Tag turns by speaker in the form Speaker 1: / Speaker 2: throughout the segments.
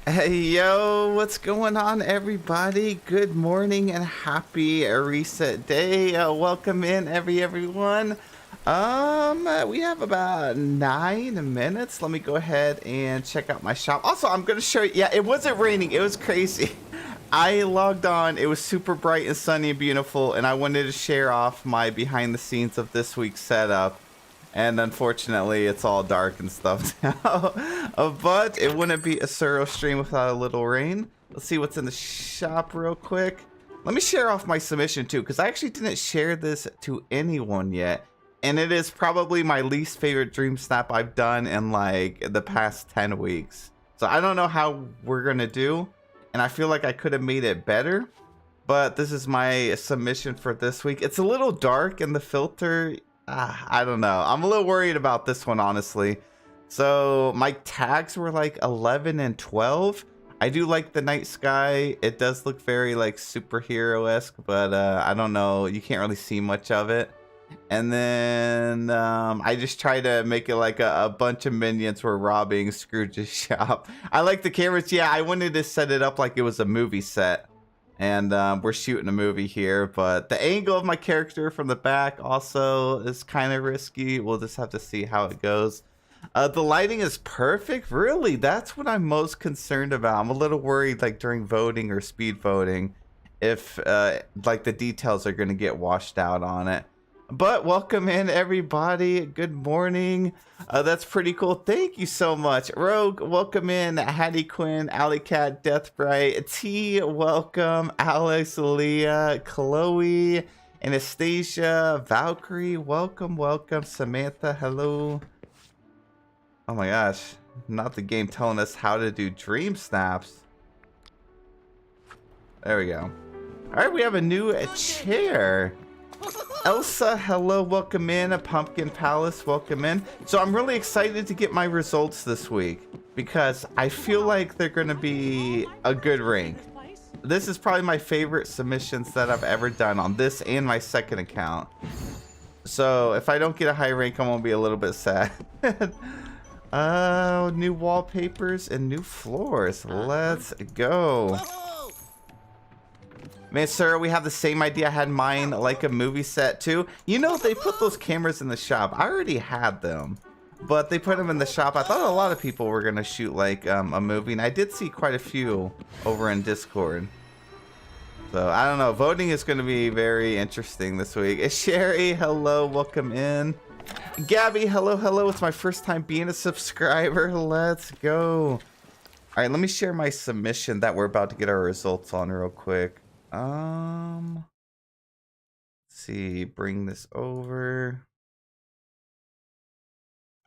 Speaker 1: Hey yo, what's going on, everybody? Good morning and happy reset day. Welcome in, everyone. We have about 9 minutes. Let me go ahead and check out my shop. Also, I'm gonna show you. Yeah, it wasn't raining. It was crazy. I logged on. It was super bright and sunny and beautiful, and I wanted to share off my behind the scenes of this week's setup. And unfortunately, it's all dark and stuff now. But it wouldn't be a Suro stream without a little rain. Let's see what's in the shop real quick. Let me share off my submission too, because I actually didn't share this to anyone yet. And it is probably my least favorite dream snap I've done in like the past 10 weeks. So I don't know how we're gonna do. And I feel like I could have made it better. But this is my submission for this week. It's a little dark in the filter. I don't know. I'm a little worried about this one, honestly. So my tags were like 11 and 12. I do like the night sky. It does look very like superhero-esque, but I don't know. You can't really see much of it. And then I just try to make it like a bunch of minions were robbing Scrooge's shop. I like the cameras. Yeah, I wanted to set it up like it was a movie set. And we're shooting a movie here, but the angle of my character from the back also is kind of risky. We'll just have to see how it goes. The lighting is perfect. Really, that's what I'm most concerned about. I'm a little worried like during voting or speed voting if like the details are going to get washed out on it. But welcome in, everybody. Good morning. That's pretty cool. Thank you so much. Rogue, welcome in. Hattie Quinn, Alley Cat, Deathbright, T, welcome. Alex, Leah, Chloe, Anastasia, Valkyrie, welcome, welcome. Samantha, hello. Oh my gosh. Not the game telling us how to do dream snaps. There we go. All right, we have a new chair. Elsa, hello, welcome in. A Pumpkin Palace, welcome in. So I'm really excited to get my results this week because I feel like they're going to be a good rank. This is probably my favorite submissions that I've ever done on this and my second account. So if I don't get a high rank, I'm going to be a little bit sad. New wallpapers and new floors. Let's go. Man, sir, we have the same idea. I had mine like a movie set too. You know, they put those cameras in the shop. I already had them, but they put them in the shop. I thought a lot of people were gonna shoot like a movie, and I did see quite a few over in Discord. So I don't know. Voting is gonna be very interesting this week. Sherry, hello, welcome in. Gabby, hello, hello. It's my first time being a subscriber. Let's go. All right, let me share my submission that we're about to get our results on real quick. Let's see, bring this over.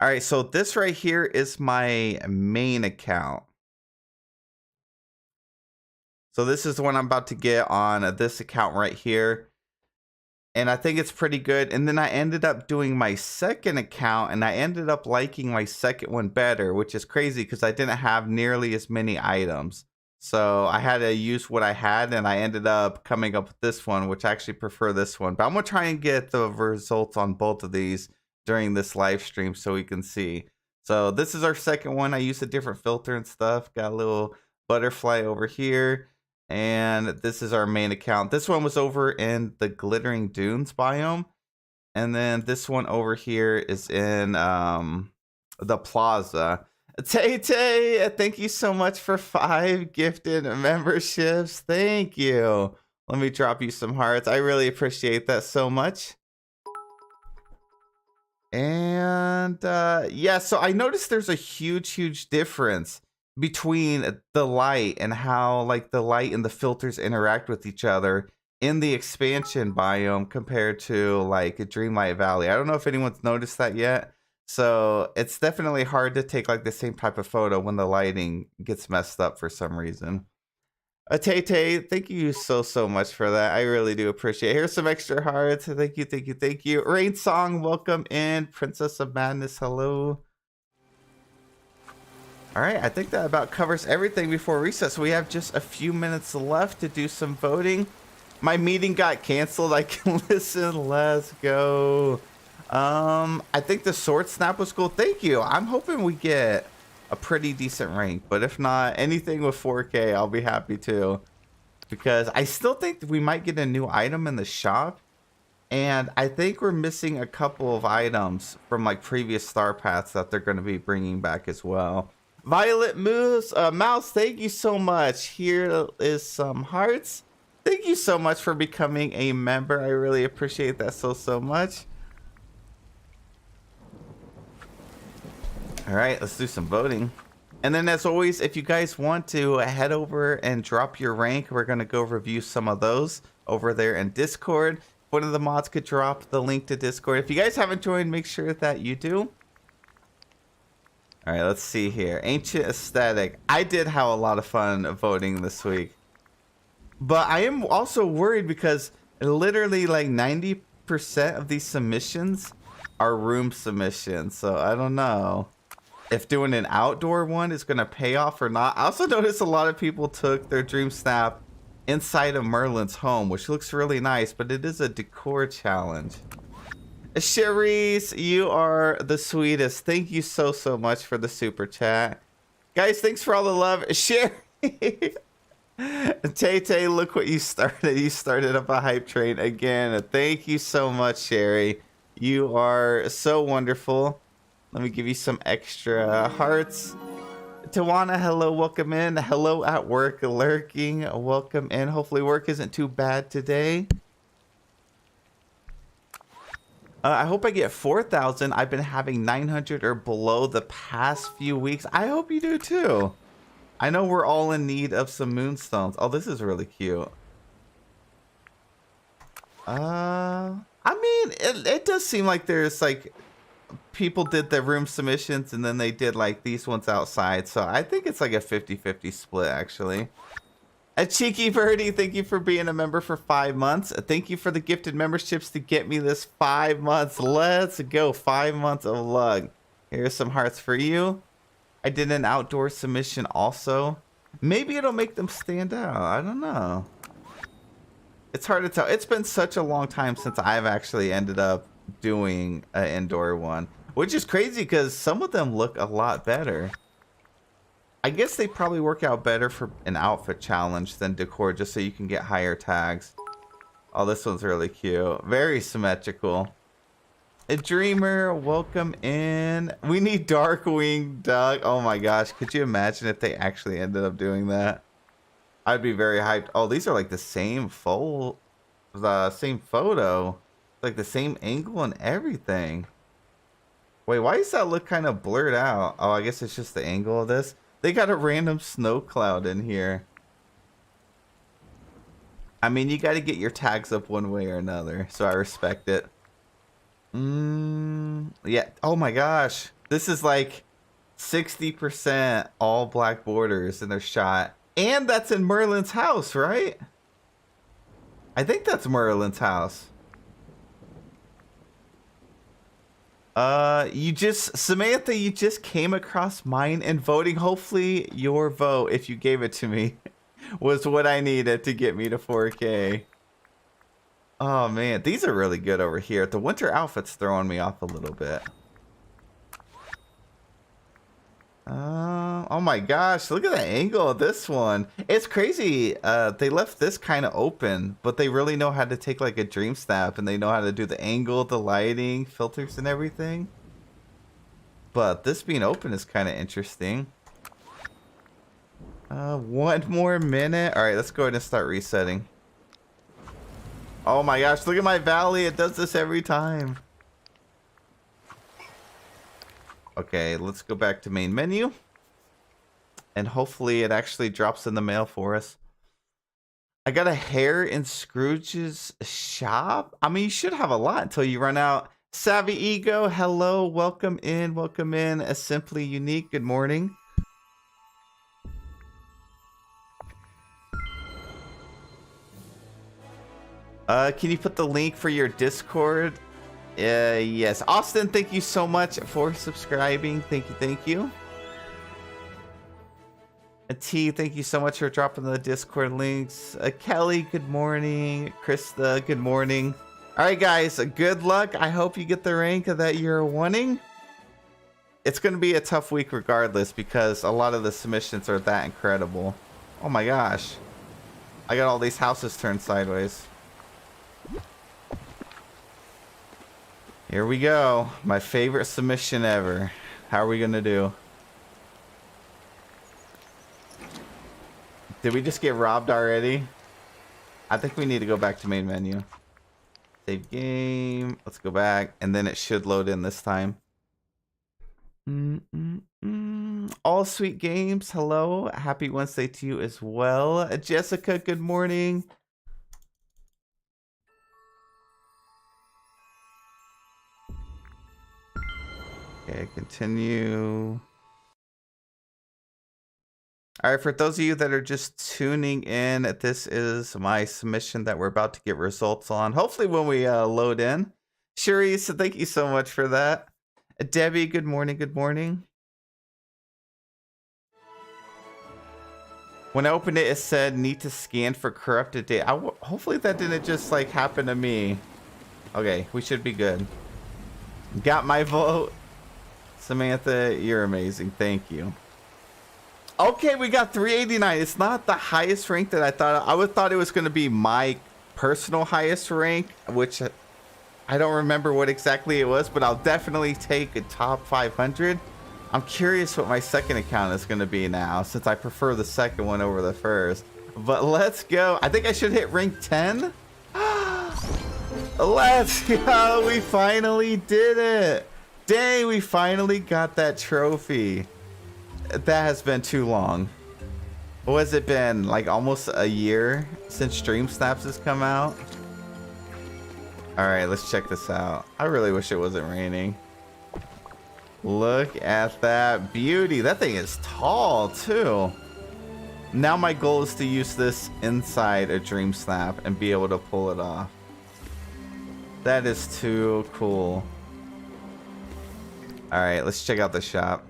Speaker 1: All right, so this right here is my main account. So this is the one I'm about to get on this account right here. And I think it's pretty good. And then I ended up doing my second account and I ended up liking my second one better, which is crazy because I didn't have nearly as many items. So I had to use what I had and I ended up coming up with this one, which I actually prefer this one. But I'm going to try and get the results on both of these during this live stream so we can see. So this is our second one. I used a different filter and stuff. Got a little butterfly over here. And this is our main account. This one was over in the Glittering Dunes biome. And then this one over here is in the plaza. Tay Tay, thank you so much for 5 gifted memberships. Thank you. Let me drop you some hearts. I really appreciate that so much. And yeah, so I noticed there's a huge difference between the light and how like the light and the filters interact with each other in the expansion biome compared to like a Dreamlight Valley. I don't know if anyone's noticed that yet. So it's definitely hard to take like the same type of photo when the lighting gets messed up for some reason. Tay Tay, thank you so much for that. I really do appreciate it. Here's some extra hearts. Thank you. Rain Song, welcome in. Princess of Madness, hello. All right, I think that about covers everything before recess. So we have just a few minutes left to do some voting. My meeting got canceled. I can listen. Let's go. I think the sword snap was cool. Thank you. I'm hoping we get a pretty decent rank. But if not, anything with 4K, I'll be happy too. Because I still think we might get a new item in the shop. And I think we're missing a couple of items from like previous star paths that they're going to be bringing back as well. Violet Mouse, thank you so much. Here is some hearts. Thank you so much for becoming a member. I really appreciate that so much. All right, let's do some voting. And then as always, if you guys want to head over and drop your rank, we're going to go review some of those over there in Discord. One of the mods could drop the link to Discord. If you guys haven't joined, make sure that you do. All right, let's see here. Ancient Aesthetic. I did have a lot of fun voting this week. But I am also worried because literally like 90% of these submissions are room submissions. So I don't know if doing an outdoor one is going to pay off or not. I also noticed a lot of people took their Dream Snap inside of Merlin's home, which looks really nice, but it is a decor challenge. Cherise, you are the sweetest. Thank you so much for the super chat. Guys, thanks for all the love. Sherry. Tay, look what you started. You started up a hype train again. Thank you so much, Sherry. You are so wonderful. Let me give you some extra hearts. Tawana, hello, welcome in. Hello at work, lurking, welcome in. Hopefully work isn't too bad today. I hope I get 4,000. I've been having 900 or below the past few weeks. I hope you do too. I know we're all in need of some moonstones. Oh, this is really cute. I mean, it does seem like there's like people did the room submissions and then they did like these ones outside. So I think it's like a 50-50 split actually. A cheeky birdie, thank you for being a member for 5 months. Thank you for the gifted memberships to get me this 5 months. Let's go, 5 months of luck. Here's some hearts for you. I did an outdoor submission also. Maybe it'll make them stand out. I don't know. It's hard to tell. It's been such a long time since I've actually ended up doing an indoor one, which is crazy because some of them look a lot better. I guess they probably work out better for an outfit challenge than decor, just so you can get higher tags. Oh, this one's really cute. Very symmetrical. A dreamer, welcome in. We need Darkwing Duck. Oh my gosh, could you imagine if they actually ended up doing that? I'd be very hyped. Oh, these are like the same same photo. Like the same angle and everything. Wait, why does that look kind of blurred out? Oh, I guess it's just the angle of this. They got a random snow cloud in here. I mean, you got to get your tags up one way or another, so I respect it. Yeah. Oh my gosh. This is like 60% all black borders in their shot. And that's in Merlin's house, right? I think that's Merlin's house. Samantha, you just came across mine and voting. Hopefully your vote, if you gave it to me, was what I needed to get me to 4K. Oh man, these are really good over here. The winter outfit's throwing me off a little bit. Oh my gosh, look at the angle of this one. It's crazy. They left this kind of open, but they really know how to take like a dream snap and they know how to do the angle, the lighting, filters and everything. But this being open is kind of interesting. 1 more minute. All right, let's go ahead and start resetting. Oh my gosh, look at my valley. It does this every time. Okay, let's go back to main menu. And hopefully it actually drops in the mail for us. I got a hair in Scrooge's shop. I mean, you should have a lot until you run out. Savvy Ego, hello, welcome in, welcome in. A Simply Unique, good morning. Can you put the link for your Discord? Yes. Austin, thank you so much for subscribing. Thank you, thank you. T, thank you so much for dropping the Discord links. Kelly, good morning. Krista, good morning. All right, guys, good luck. I hope you get the rank that you're wanting. it's going to be a tough week regardless because a lot of the submissions are that incredible. Oh my gosh. I got all these houses turned sideways. Here we go. My favorite submission ever. How are we going to do? Did we just get robbed already? I think we need to go back to main menu. Save game. Let's go back. And then it should load in this time. All Sweet Games. Hello. Happy Wednesday to you as well. Jessica, good morning. Okay, continue. All right, for those of you that are just tuning in, this is my submission that we're about to get results on. Hopefully when we load in. Sharice, thank you so much for that. Debbie, good morning, good morning. When I opened it, it said need to scan for corrupted data. Hopefully that didn't just like happen to me. Okay, we should be good. Got my vote. Samantha, you're amazing. Thank you. Okay, we got 389. It's not the highest rank that I thought. I would thought it was going to be my personal highest rank, which I don't remember what exactly it was, but I'll definitely take a top 500. I'm curious what my second account is going to be now, since I prefer the second one over the first. But let's go. I think I should hit rank 10. Let's go. We finally did it. Dang, we finally got that trophy. That has been too long. What has it been? Like almost a year since Stream Snaps has come out? Alright, let's check this out. I really wish it wasn't raining. Look at that beauty. That thing is tall too. Now my goal is to use this inside a Dream Snap and be able to pull it off. That is too cool. Alright, let's check out the shop.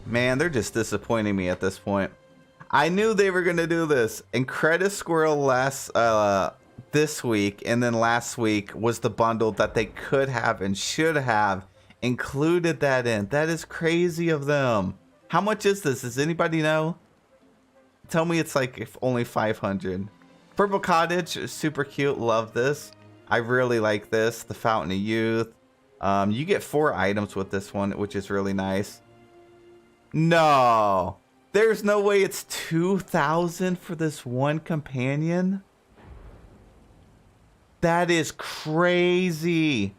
Speaker 1: Man, they're just disappointing me at this point. I knew they were going to do this. Incredible Squirrel this week, and then last week was the bundle that they could have and should have included that in. That is crazy of them. How much is this? Does anybody know? Tell me it's like if only 500. Purple Cottage, super cute. Love this. I really like this. The Fountain of Youth. You get 4 items with this one, which is really nice. No, there's no way it's 2,000 for this one companion. That is crazy.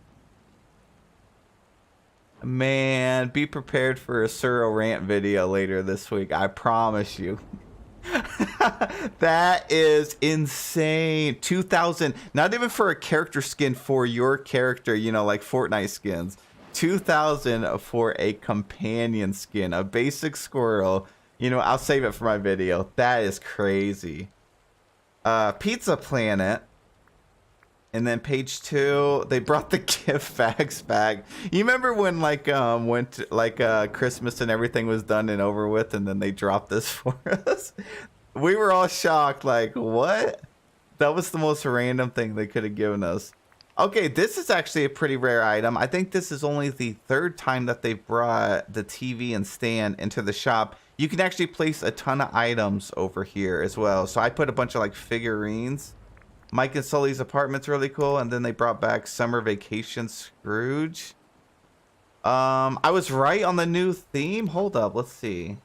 Speaker 1: Man, be prepared for a Suro rant video later this week. I promise you. That is insane. 2,000, not even for a character skin for your character, you know, like Fortnite skins. 2,000 for a companion skin, a basic squirrel. You know, I'll save it for my video. That is crazy. Pizza Planet. And then page 2, they brought the gift bags back. You remember when like Christmas and everything was done and over with, and then they dropped this for us? We were all shocked, like, what? That was the most random thing they could have given us. Okay, this is actually a pretty rare item. I think this is only the 3rd time that they've brought the TV and stand into the shop. You can actually place a ton of items over here as well. So I put a bunch of like figurines. Mike and Sully's apartment's really cool. And then they brought back Summer Vacation Scrooge. I was right on the new theme. Hold up, let's see.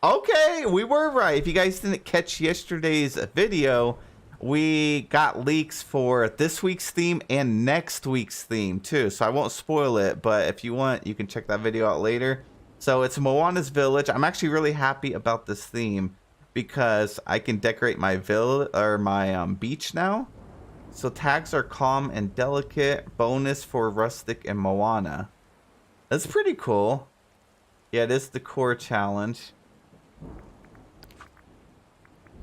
Speaker 1: Okay, we were right. If you guys didn't catch yesterday's video, we got leaks for this week's theme and next week's theme too. So I won't spoil it, but if you want, you can check that video out later. So it's Moana's Village. I'm actually really happy about this theme because I can decorate my village or my beach now. So tags are calm and delicate. Bonus for rustic and Moana. That's pretty cool. Yeah, it is the core challenge.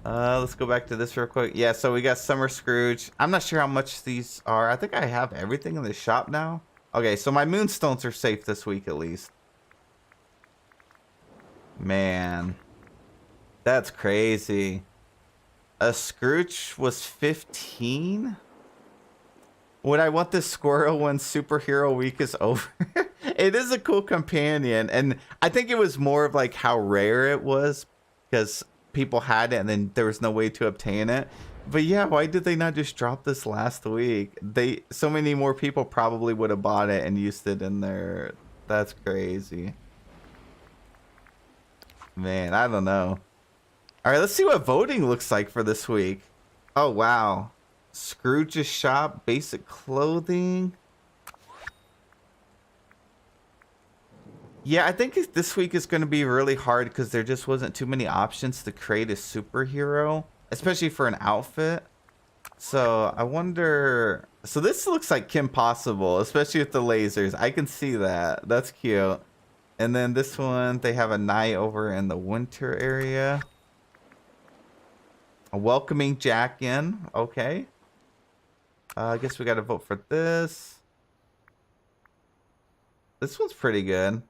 Speaker 1: Let's go back to this real quick. Yeah, so we got Summer Scrooge. I'm not sure how much these are. I think I have everything in the shop now. Okay, so my moonstones are safe this week at least. Man, that's crazy. A Scrooge was 15? Would I want this squirrel when superhero week is over? It is a cool companion, and I think it was more of like how rare it was because people had it and then there was no way to obtain it. But yeah, why did they not just drop this last week? So many more people probably would have bought it and used it in their. That's crazy. Man, I don't know. All right, let's see what voting looks like for this week. Oh, wow. Scrooge's shop, basic clothing. Yeah, I think this week is going to be really hard because there just wasn't too many options to create a superhero, especially for an outfit. So I wonder. So this looks like Kim Possible, especially with the lasers. I can see that. That's cute. And then this one, they have a night over in the winter area. A welcoming Jack in. Okay. I guess we got to vote for this. This one's pretty good.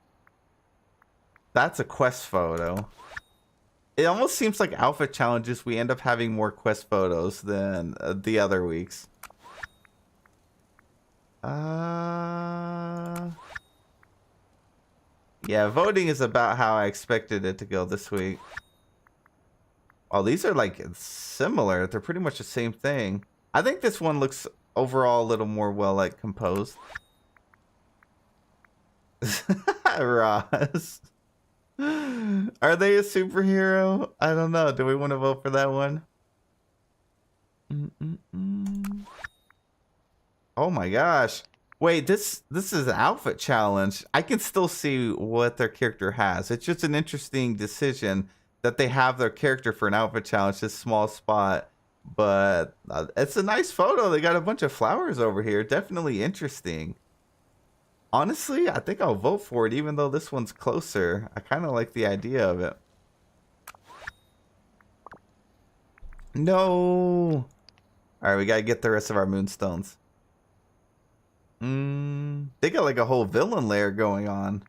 Speaker 1: That's a quest photo. It almost seems like outfit challenges, we end up having more quest photos than the other weeks. Yeah, voting is about how I expected it to go this week. Oh, these are like similar. They're pretty much the same thing. I think this one looks overall a little more well like composed. Ross. Are they a superhero? I don't know. Do we want to vote for that one? Oh my gosh. Wait, this is an outfit challenge. I can still see what their character has. It's just an interesting decision that they have their character for an outfit challenge, this small spot. But it's a nice photo. They got a bunch of flowers over here. Definitely interesting. Honestly, I think I'll vote for it, even though this one's closer. I kind of like the idea of it. No. All right, we got to get the rest of our moonstones. They got like a whole villain layer going on.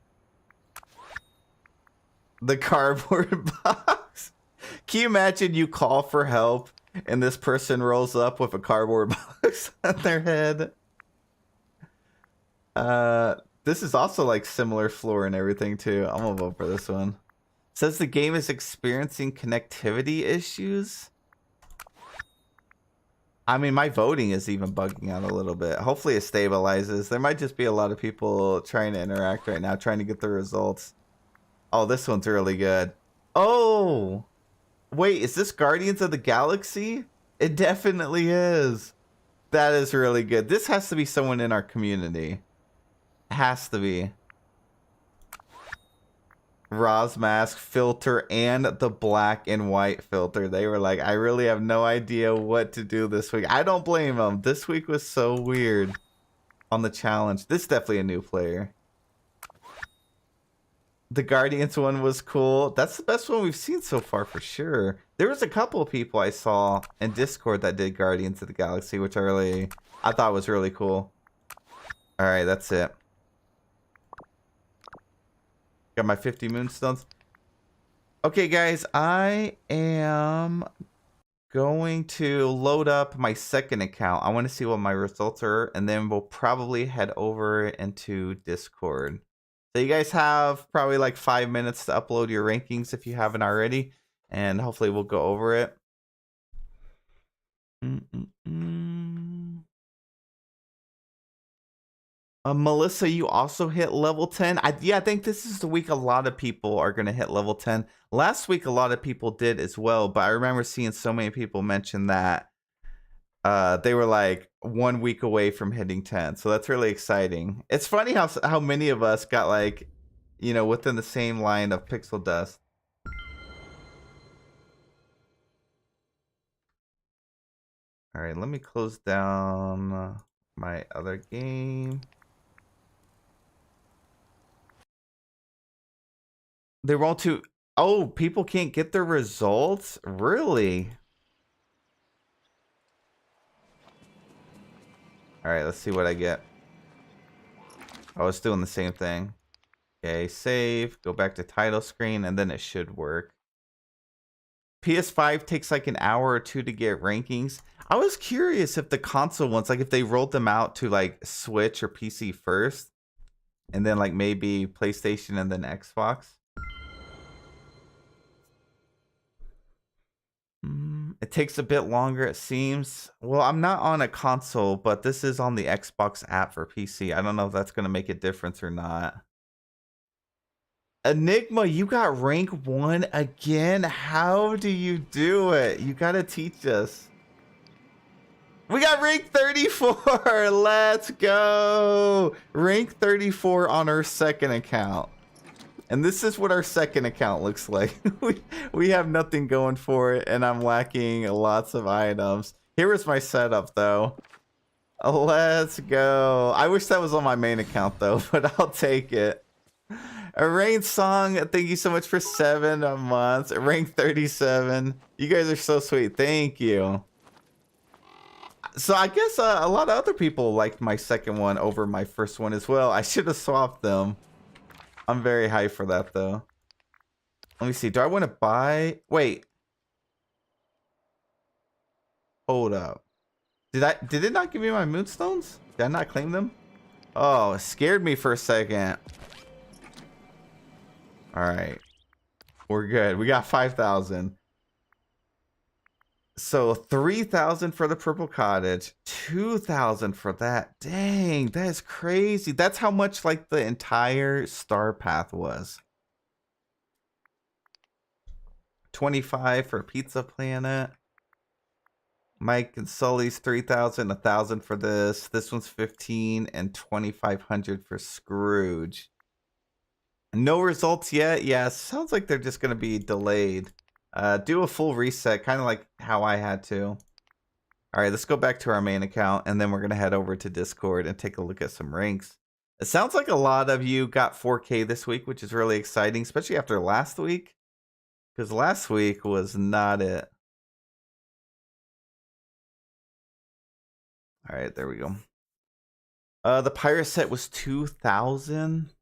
Speaker 1: The cardboard box. Can you imagine you call for help and this person rolls up with a cardboard box on their head? This is also like similar floor and everything too. I'm gonna vote for this one. Says the game is experiencing connectivity issues. I mean, my voting is even bugging out a little bit. Hopefully it stabilizes. There might just be a lot of people trying to interact right now, trying to get the results. Oh, this one's really good. Oh, wait, is this Guardians of the Galaxy? It definitely is. That is really good. This has to be someone in our community. Has to be. Ra's mask filter and the black and white filter. They were like, I really have no idea what to do this week. I don't blame them. This week was so weird on the challenge. This is definitely a new player. The Guardians one was cool. That's the best one we've seen so far for sure. There was a couple of people I saw in Discord that did Guardians of the Galaxy, which I thought was really cool. All right, that's it. Got my 50 moonstones. Okay, guys, I am going to load up my second account. I want to see what my results are, and then we'll probably head over into Discord. So you guys have probably like 5 minutes to upload your rankings if you haven't already, and hopefully we'll go over it. Melissa, you also hit level 10. Yeah, I think this is the week a lot of people are going to hit level 10. Last week, a lot of people did as well, but I remember seeing so many people mention that they were like 1 week away from hitting 10. So that's really exciting. It's funny how many of us got like, you know, within the same line of pixel dust. All right, let me close down my other game. They won't to. Oh, people can't get their results? Really? All right, let's see what I get. Oh, it's doing the same thing. Okay, save, go back to title screen, and then it should work. PS5 takes like an hour or two to get rankings. I was curious if the console ones, like if they rolled them out to like Switch or PC first, and then like maybe PlayStation and then Xbox. It takes a bit longer, it seems. Well, I'm not on a console, but this is on the Xbox app for PC. I don't know if that's going to make a difference or not. Enigma, you got rank 1 again? How do you do it? You got to teach us. We got rank 34. Let's go. Rank 34 on our second account. And this is what our second account looks like. we have nothing going for it, and I'm lacking lots of items. Here is my setup, though. Let's go. I wish that was on my main account, though, but I'll take it. A Rain Song, thank you so much for 7 months. Rank 37. You guys are so sweet. Thank you. So I guess a lot of other people liked my second one over my first one as well. I should have swapped them. I'm very hyped for that, though. Let me see. Do I want to buy? Wait. Hold up. Did it not give me my moonstones? Did I not claim them? Oh, it scared me for a second. All right. We're good. We got 5,000. So 3,000 for the purple cottage, 2,000 for that. Dang, that is crazy. That's how much like the entire star path was. 25 for Pizza Planet. Mike and Sully's 3,000, 1,000 for this. This one's 15 and 2,500 for Scrooge. No results yet. Yeah, sounds like they're just gonna be delayed. Do a full reset, kind of like how I had to. All right, let's go back to our main account, and then we're going to head over to Discord and take a look at some ranks. It sounds like a lot of you got 4K this week, which is really exciting, especially after last week, because last week was not it. All right, there we go. The pirate set was 2,000.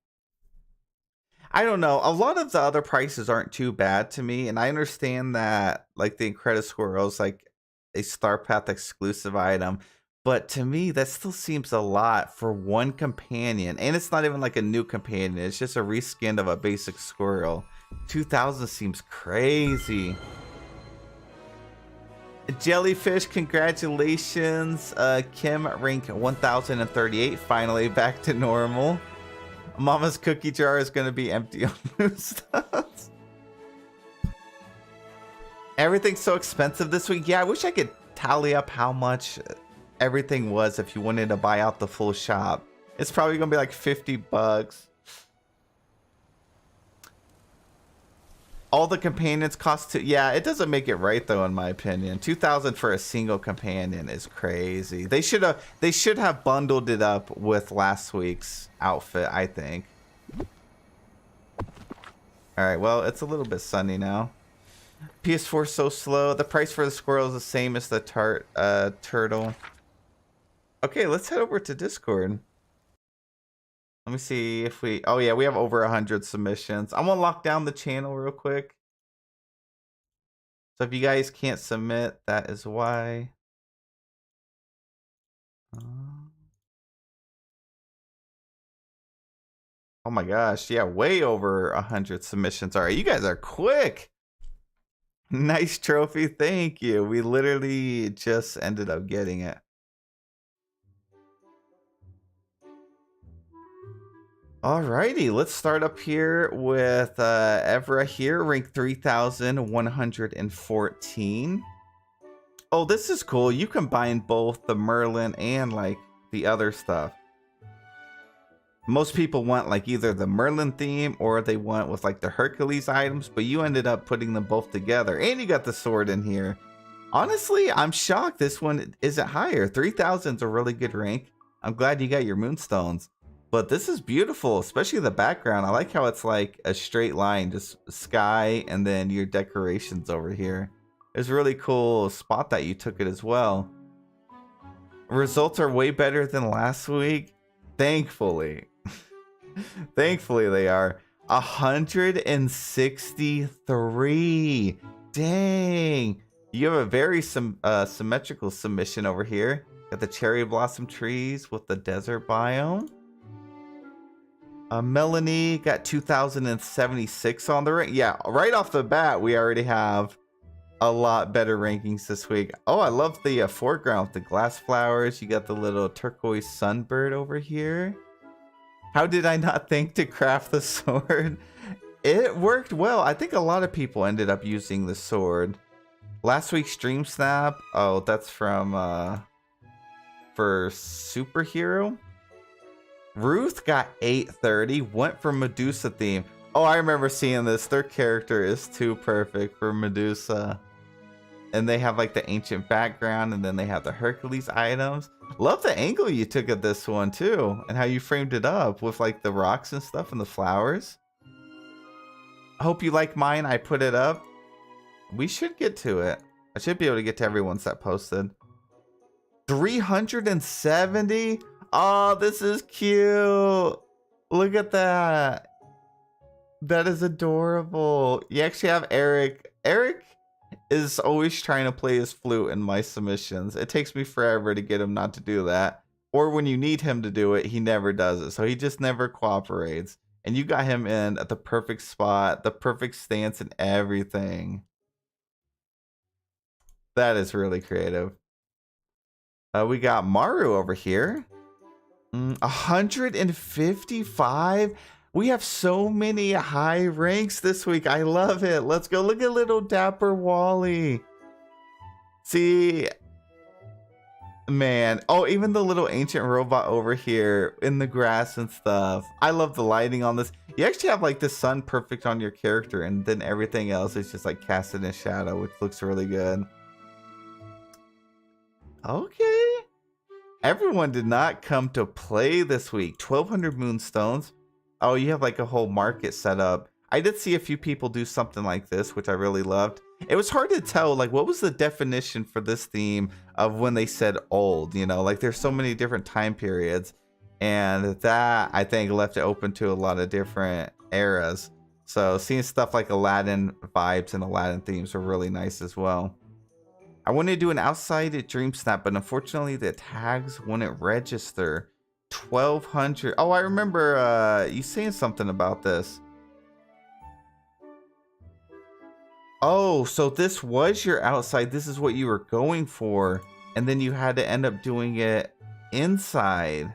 Speaker 1: I don't know. A lot of the other prices aren't too bad to me, and I understand that like the Incredible Squirrel is like a Star Path exclusive item, but to me that still seems a lot for one companion, and it's not even like a new companion. It's just a reskin of a basic squirrel. 2,000 seems crazy. Jellyfish, congratulations. Kim rank 1,038, finally back to normal. Mama's cookie jar is going to be empty on moonstones. Everything's so expensive this week. Yeah, I wish I could tally up how much everything was if you wanted to buy out the full shop. It's probably going to be like 50 bucks. All the companions cost to... Yeah, it doesn't make it right, though, in my opinion. 2,000 for a single companion is crazy. They should have bundled it up with last week's outfit, I think. All right, well, it's a little bit sunny now. PS4 so slow. The price for the squirrel is the same as the turtle. Okay, let's head over to Discord. Let me see if we... Oh, yeah, we have over 100 submissions. I'm going to lock down the channel real quick. So if you guys can't submit, that is why. Oh, my gosh. Yeah, way over 100 submissions. All right, you guys are quick. Nice trophy. Thank you. We literally just ended up getting it. Alrighty, let's start up here with Evra here, rank 3,114. Oh, this is cool. You combine both the Merlin and like the other stuff. Most people want like either the Merlin theme or they want with like the Hercules items, but you ended up putting them both together. And you got the sword in here. Honestly, I'm shocked this one isn't higher. 3,000 is a really good rank. I'm glad you got your moonstones. But this is beautiful, especially the background. I like how it's like a straight line, just sky and then your decorations over here. It's a really cool spot that you took it as well. Results are way better than last week. Thankfully. Thankfully they are. 163. Dang. You have a very symmetrical submission over here. Got the cherry blossom trees with the desert biome. Melanie got 2076 on the rank. Yeah, right off the bat, we already have a lot better rankings this week. Oh, I love the foreground with the glass flowers. You got the little turquoise sunbird over here. How did I not think to craft the sword? It worked well. I think a lot of people ended up using the sword. Last week's stream snap. Oh, that's from for superhero. Ruth got 830. Went for Medusa theme. Oh, I remember seeing this. Their character is too perfect for Medusa. And they have like the ancient background, and then they have the Hercules items. Love the angle you took at this one too, and how you framed it up with like the rocks and stuff and the flowers. I hope you like mine. I put it up. We should get to it. I should be able to get to everyone's that posted. 370. Oh, this is cute. Look at that. That is adorable. You actually have Eric. Eric is always trying to play his flute in my submissions. It takes me forever to get him not to do that. Or when you need him to do it, he never does it. So he just never cooperates. And you got him in at the perfect spot, the perfect stance and everything. That is really creative. We got Maru over here. 155. We have so many high ranks this week. I love it. Let's go. Look at little dapper Wally. See, man. Oh, even the little ancient robot over here in the grass and stuff. I love the lighting on this. You actually have like the sun perfect on your character, and then everything else is just like casted in shadow, which looks really good. Okay. Everyone did not come to play this week. 1,200 moonstones. Oh, you have like a whole market set up. I did see a few people do something like this, which I really loved. It was hard to tell, like, what was the definition for this theme of when they said old, you know? Like, there's so many different time periods. And that, I think, left it open to a lot of different eras. So seeing stuff like Aladdin vibes and Aladdin themes were really nice as well. I wanted to do an outside dream snap, but unfortunately the tags wouldn't register. 1,200. Oh, I remember you saying something about this. Oh, so this was your outside. This is what you were going for. And then you had to end up doing it inside.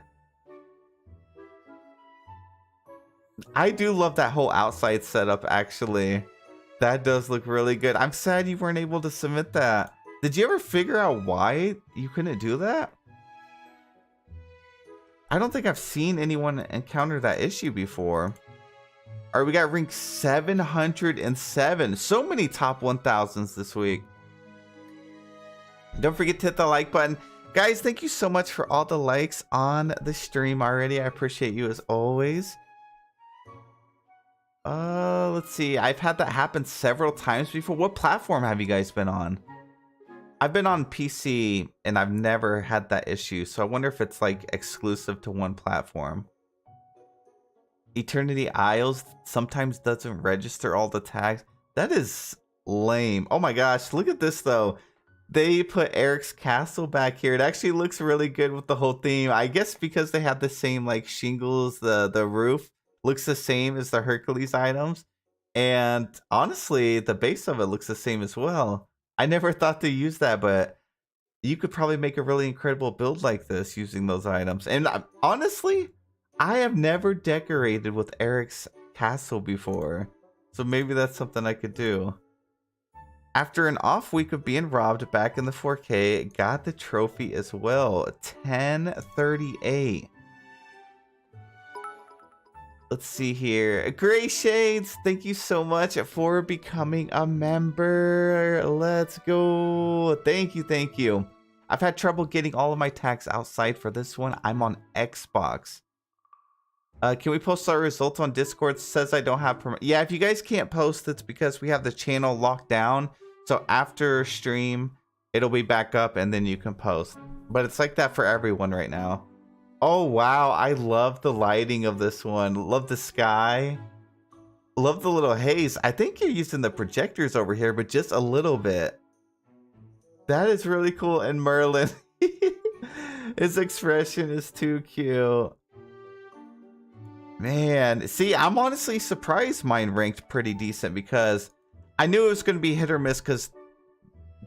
Speaker 1: I do love that whole outside setup, actually. That does look really good. I'm sad you weren't able to submit that. Did you ever figure out why you couldn't do that? I don't think I've seen anyone encounter that issue before. All right, we got rank 707. So many top 1000s this week. Don't forget to hit the like button. Guys, thank you so much for all the likes on the stream already. I appreciate you as always. Let's see. I've had that happen several times before. What platform have you guys been on? I've been on PC and I've never had that issue, so I wonder if it's like exclusive to one platform. Eternity Isles sometimes doesn't register all the tags. That is lame. Oh my gosh, look at this though. They put Eric's castle back here. It actually looks really good with the whole theme. I guess because they have the same like shingles, the roof looks the same as the Hercules items. And honestly, the base of it looks the same as well. I never thought to use that, but you could probably make a really incredible build like this using those items. And honestly, I have never decorated with Eric's castle before, so maybe that's something I could do. After an off week of being robbed back in the 4K, got the trophy as well. 1038. Let's see here. Gray Shades, thank you so much for becoming a member. Let's go. Thank you, thank you. I've had trouble getting all of my tags outside for this one. I'm on Xbox. Can we post our results on Discord? It says I don't have permission. Yeah, if you guys can't post, it's because we have the channel locked down. So after stream, it'll be back up and then you can post. But it's like that for everyone right now. Oh, wow. I love the lighting of this one. Love the sky. Love the little haze. I think you're using the projectors over here, but just a little bit. That is really cool. And Merlin, his expression is too cute. Man, see, I'm honestly surprised mine ranked pretty decent because I knew it was going to be hit or miss because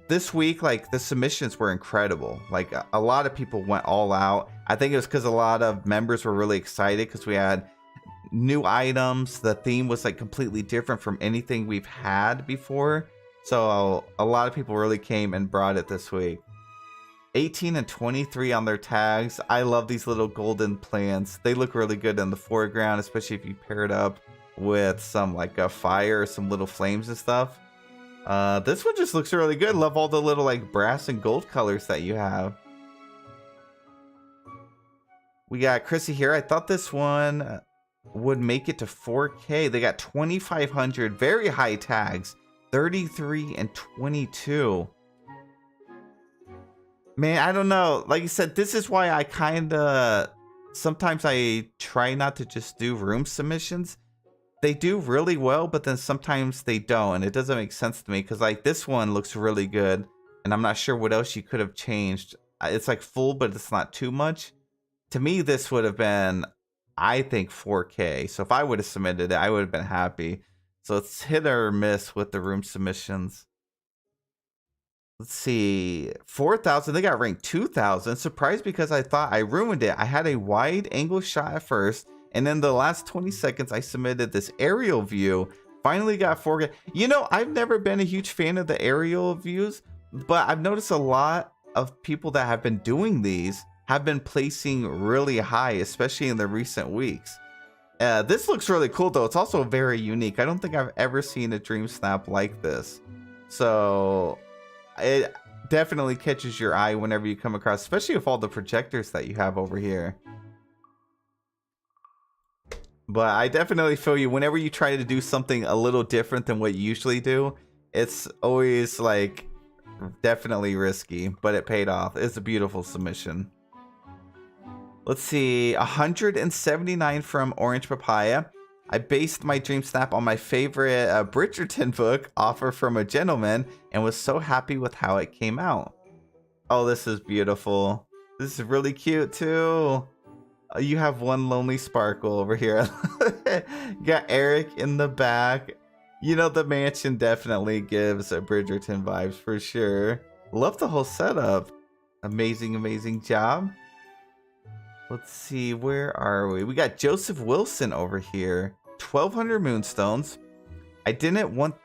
Speaker 1: this week, like, the submissions were incredible. Like, a lot of people went all out. I think it was because a lot of members were really excited because we had new items. The theme was like completely different from anything we've had before. So a lot of people really came and brought it this week. 18 and 23 on their tags. I love these little golden plants. They look really good in the foreground, especially if you pair it up with some like a fire or some little flames and stuff. This one just looks really good. Love all the little like brass and gold colors that you have. We got Chrissy here. I thought this one would make it to 4K. They got 2,500 very high tags, 33 and 22. Man, I don't know. Like you said, this is why I sometimes I try not to just do room submissions. They do really well, but then sometimes they don't, and it doesn't make sense to me because like this one looks really good, and I'm not sure what else you could have changed. It's like full, but it's not too much. To me, this would have been, I think, 4K. So if I would have submitted it, I would have been happy. So it's hit or miss with the room submissions. Let's see, 4,000. They got ranked 2,000. Surprised because I thought I ruined it. I had a wide angle shot at first, and then the last 20 seconds I submitted this aerial view. Finally got 4K. You know, I've never been a huge fan of the aerial views, but I've noticed a lot of people that have been doing these have been placing really high, especially in the recent weeks. This looks really cool though. It's also very unique. I don't think I've ever seen a dream snap like this. So it definitely catches your eye whenever you come across, especially with all the projectors that you have over here. But I definitely feel you. Whenever you try to do something a little different than what you usually do, it's always like definitely risky, but it paid off. It's a beautiful submission. Let's see, 179 from Orange Papaya. I based my dream snap on my favorite Bridgerton book, Offer from a Gentleman, and was so happy with how it came out. Oh, this is beautiful. This is really cute too. You have one lonely sparkle over here. Got Eric in the back. You know, the mansion definitely gives a Bridgerton vibes for sure. Love the whole setup. Amazing, amazing job. Let's see, where are we? We got Joseph Wilson over here. 1,200 moonstones. I didn't want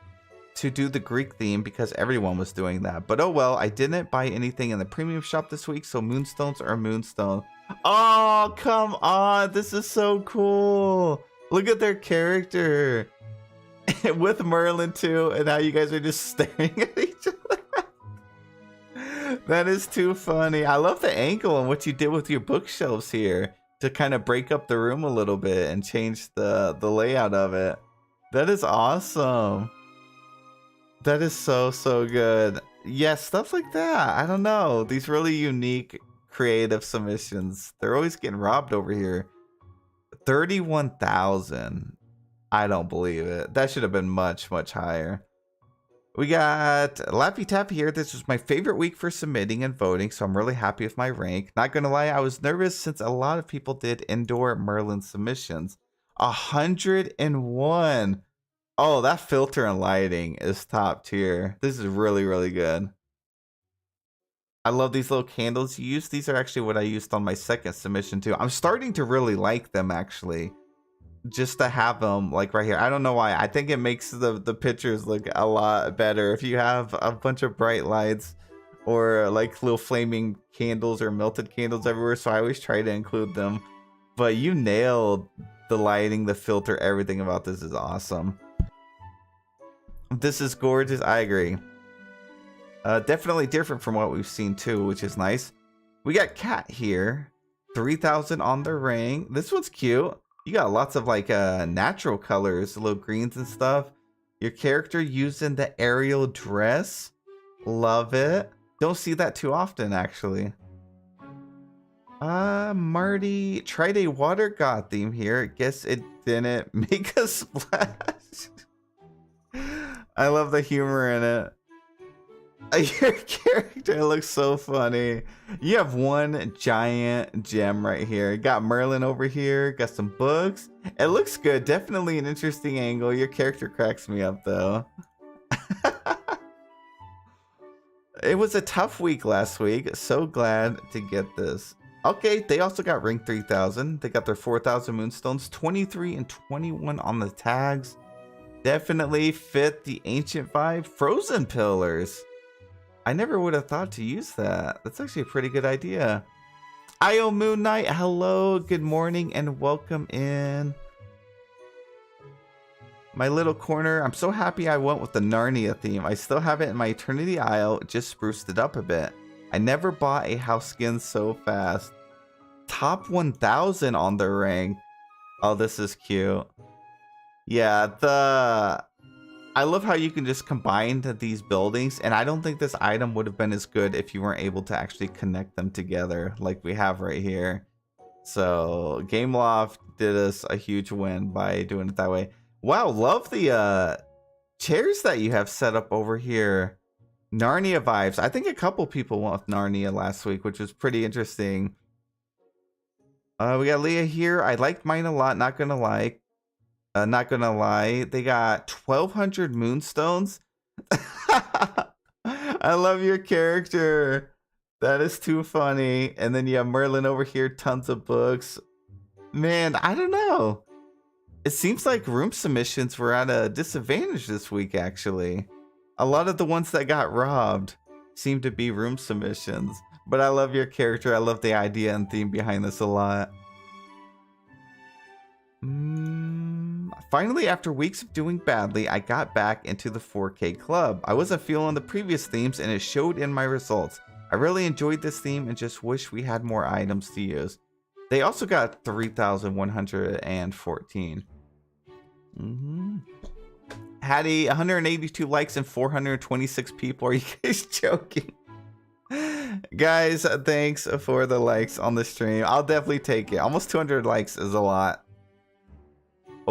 Speaker 1: to do the Greek theme because everyone was doing that. But oh well, I didn't buy anything in the premium shop this week, so moonstones are moonstone. Oh, come on. This is so cool. Look at their character. With Merlin too, and now you guys are just staring at each other. That is too funny. I love the angle and what you did with your bookshelves here to kind of break up the room a little bit and change the layout of it. That is awesome. That is so good. Yeah, stuff like that. I don't know. These really unique creative submissions. They're always getting robbed over here. 31,000. I don't believe it. That should have been much higher. We got Laffy Taffy here. This was my favorite week for submitting and voting, so I'm really happy with my rank. Not gonna lie, I was nervous since a lot of people did indoor Merlin submissions. 101. Oh, that filter and lighting is top tier. This is really good. I love these little candles you use. These are actually what I used on my second submission too. I'm starting to really like them actually. Just to have them like right here. I don't know why. I think it makes the pictures look a lot better if you have a bunch of bright lights or like little flaming candles or melted candles everywhere. So I always try to include them. But you nailed the lighting, the filter, everything about this is awesome. This is gorgeous. I agree. Definitely different from what we've seen too, which is nice. We got Cat here. 3,000 on the ring. This one's cute. You got lots of like natural colors, little greens and stuff. Your character using the aerial dress. Love it. Don't see that too often actually. Marty tried a water god theme here. Guess it didn't make a splash. I love the humor in it. Your character looks so funny. You have one giant gem right here. You got Merlin over here. Got some books. It looks good. Definitely an interesting angle. Your character cracks me up though. It was a tough week last week. So glad to get this. Okay, they also got Ring 3000. They got their 4,000 Moonstones. 23 and 21 on the tags. Definitely fit the ancient vibe. Frozen pillars. I never would have thought to use that. That's actually a pretty good idea. Io Moon Knight, hello, good morning, and welcome in. My little corner. I'm so happy I went with the Narnia theme. I still have it in my Eternity Isle, just spruced it up a bit. I never bought a house skin so fast. Top 1,000 on the rank. Oh, this is cute. Yeah, I love how you can just combine these buildings, and I don't think this item would have been as good if you weren't able to actually connect them together like we have right here. So Gameloft did us a huge win by doing it that way. Wow, love the chairs that you have set up over here. Narnia vibes. I think a couple people went with Narnia last week, which was pretty interesting. We got Leah here. I liked mine a lot, not gonna lie. Not gonna lie, they got 1,200 Moonstones. I love your character. That is too funny. And then you have Merlin over here, tons of books. Man, I don't know. It seems like room submissions were at a disadvantage this week, actually. A lot of the ones that got robbed seem to be room submissions. But I love your character. I love the idea and theme behind this a lot. Finally, after weeks of doing badly, I got back into the 4K club. I wasn't feeling the previous themes and it showed in my results. I really enjoyed this theme and just wish we had more items to use. They also got 3,114. Hattie, 182 likes and 426 people. Are you guys joking? Guys, thanks for the likes on the stream. I'll definitely take it. Almost 200 likes is a lot.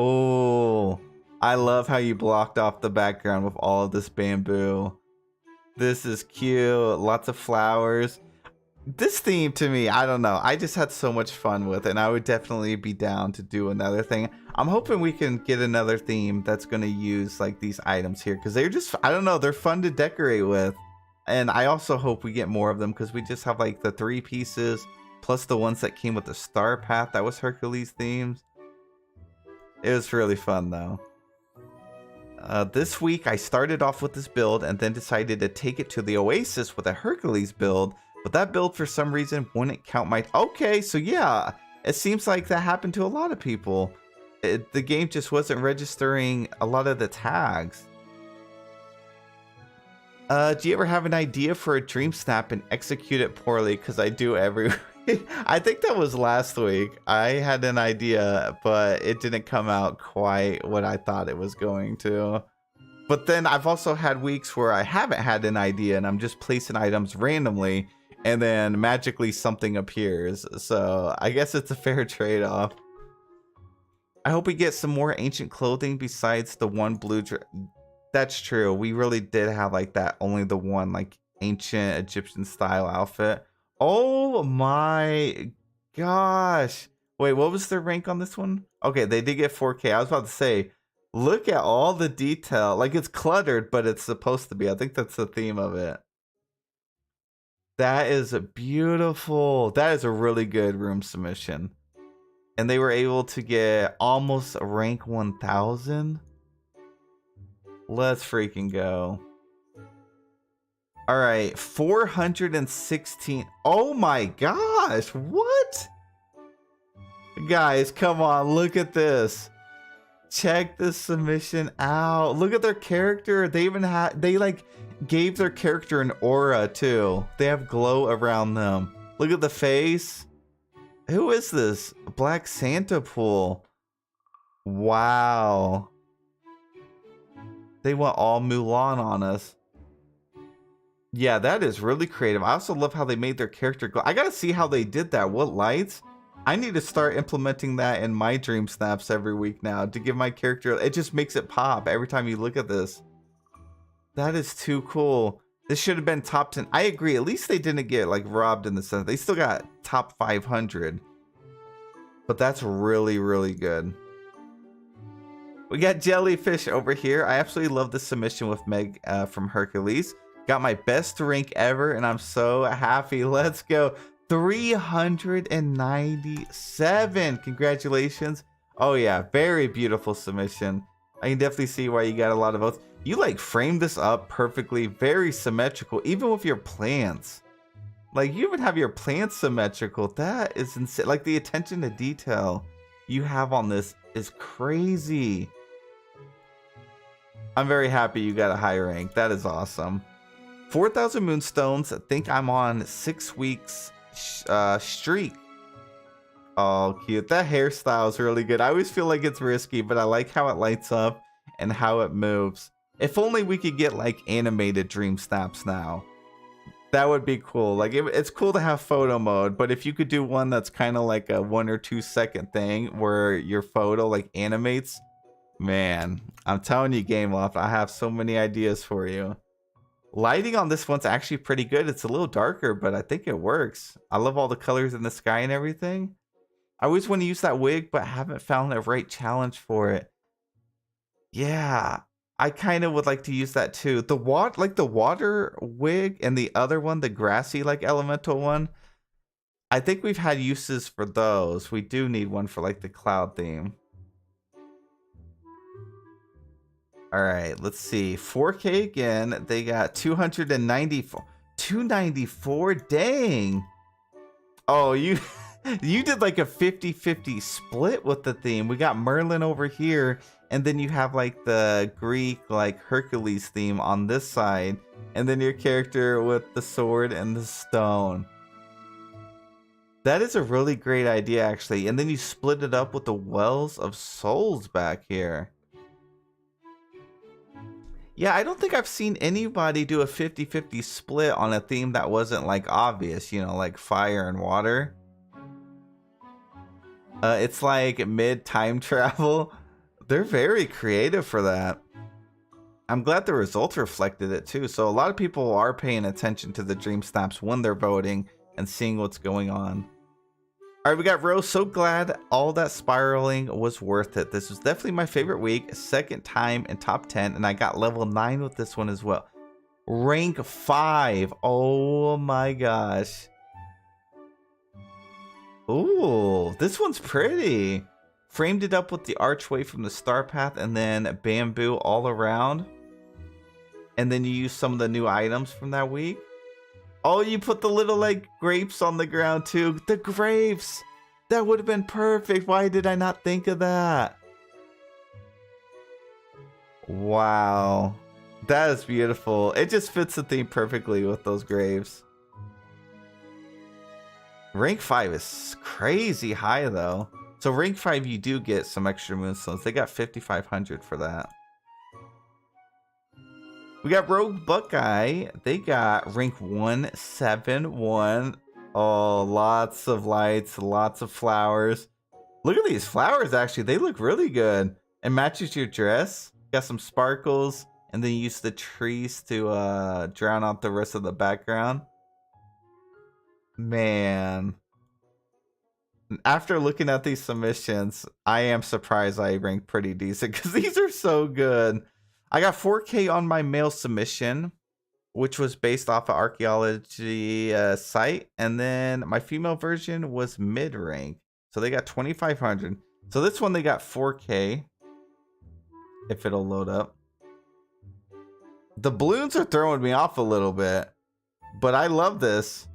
Speaker 1: Oh, I love how you blocked off the background with all of this bamboo. This is cute. Lots of flowers. This theme to me, I don't know. I just had so much fun with it, and I would definitely be down to do another thing. I'm hoping we can get another theme that's going to use like these items here, because they're just, I don't know, they're fun to decorate with. And I also hope we get more of them, because we just have like the 3 pieces plus the ones that came with the star path. That was Hercules themes. It was really fun though. This week I started off with this build and then decided to take it to the Oasis with a Hercules build, but that build for some reason wouldn't count my... Okay, so yeah, it seems like that happened to a lot of people. The game just wasn't registering a lot of the tags. Do you ever have an idea for a dream snap and execute it poorly? Because I do every week. I think that was last week. I had an idea, but it didn't come out quite what I thought it was going to. But then I've also had weeks where I haven't had an idea and I'm just placing items randomly and then magically something appears. So I guess it's a fair trade-off. I hope we get some more ancient clothing besides the one blue dress. That's true. We really did have like that, only the one like ancient Egyptian style outfit. Oh my gosh. Wait, what was their rank on this one? Okay, they did get 4K. I was about to say, look at all the detail. Like, it's cluttered, but it's supposed to be. I think that's the theme of it. That is beautiful. That is a really good room submission. And they were able to get almost a rank 1,000. Let's freaking go. All right, 416. Oh my gosh, what? Guys, come on, look at this. Check this submission out. Look at their character. They even had, they like gave their character an aura too. They have glow around them. Look at the face. Who is this? Black Santa pool. Wow. They went all Mulan on us. Yeah, that is really creative. I also love how they made their character glow. I gotta see how they did that. What lights? I need to start implementing that in my dream snaps every week now to give my character. It just makes it pop every time you look at this. That is too cool. This should have been top 10. I agree. At least they didn't get like robbed in the sense. They still got top 500. But that's really, really good. We got Jellyfish over here. I absolutely love the submission with Meg from Hercules. Got my best rank ever, and I'm so happy. Let's go. 397. Congratulations. Oh, yeah. Very beautiful submission. I can definitely see why you got a lot of votes. You, like, framed this up perfectly. Very symmetrical, even with your plants. Like, you even have your plants symmetrical. That is insane. Like, the attention to detail you have on this is crazy. I'm very happy you got a high rank. That is awesome. 4,000 moonstones. I think I'm on 6 weeks streak. Oh, cute. That hairstyle is really good. I always feel like it's risky, but I like how it lights up and how it moves. If only we could get like animated dream snaps now. That would be cool. Like it's cool to have photo mode, but if you could do one that's kind of like a 1 or 2 second thing where your photo like animates, man, I'm telling you, Game Loft, I have so many ideas for you. Lighting on this one's actually pretty good. It's a little darker, but I think it works. I love all the colors in the sky and everything. I always want to use that wig, but haven't found the right challenge for it. Yeah, I kind of would like to use that too. The water wig and the other one, the grassy like elemental one. I think we've had uses for those. We do need one for like the cloud theme. All right, let's see. 4K again. They got 294. 294? Dang. Oh, you you did like a 50-50 split with the theme. We got Merlin over here, and then you have like the Greek like Hercules theme on this side, and then your character with the sword and the stone. That is a really great idea, actually. And then you split it up with the Wells of Souls back here. Yeah, I don't think I've seen anybody do a 50-50 split on a theme that wasn't like obvious, you know, like fire and water. It's like mid time travel. They're very creative for that. I'm glad the results reflected it too. So a lot of people are paying attention to the dream snaps when they're voting and seeing what's going on. All right, we got Rose. So glad all that spiraling was worth it. This was definitely my favorite week. Second time in top 10, and I got level 9 with this one as well. Rank 5. Oh my gosh. Ooh, this one's pretty. Framed it up with the archway from the star path and then bamboo all around. And then you use some of the new items from that week. Oh, you put the little like grapes on the ground too. The grapes. That would have been perfect. Why did I not think of that? Wow. That is beautiful. It just fits the theme perfectly with those graves. Rank 5 is crazy high though. So rank 5 you do get some extra moonstones. They got 5,500 for that. We got Rogue Buckeye. They got rank 171. Oh, lots of lights, lots of flowers. Look at these flowers, actually. They look really good. It matches your dress. Got some sparkles. And then you use the trees to drown out the rest of the background. Man. After looking at these submissions, I am surprised I ranked pretty decent because these are so good. I got 4K on my male submission, which was based off of Archaeology site. And then my female version was mid-rank. So they got 2,500. So this one they got 4K. If it'll load up. The balloons are throwing me off a little bit. But I love this.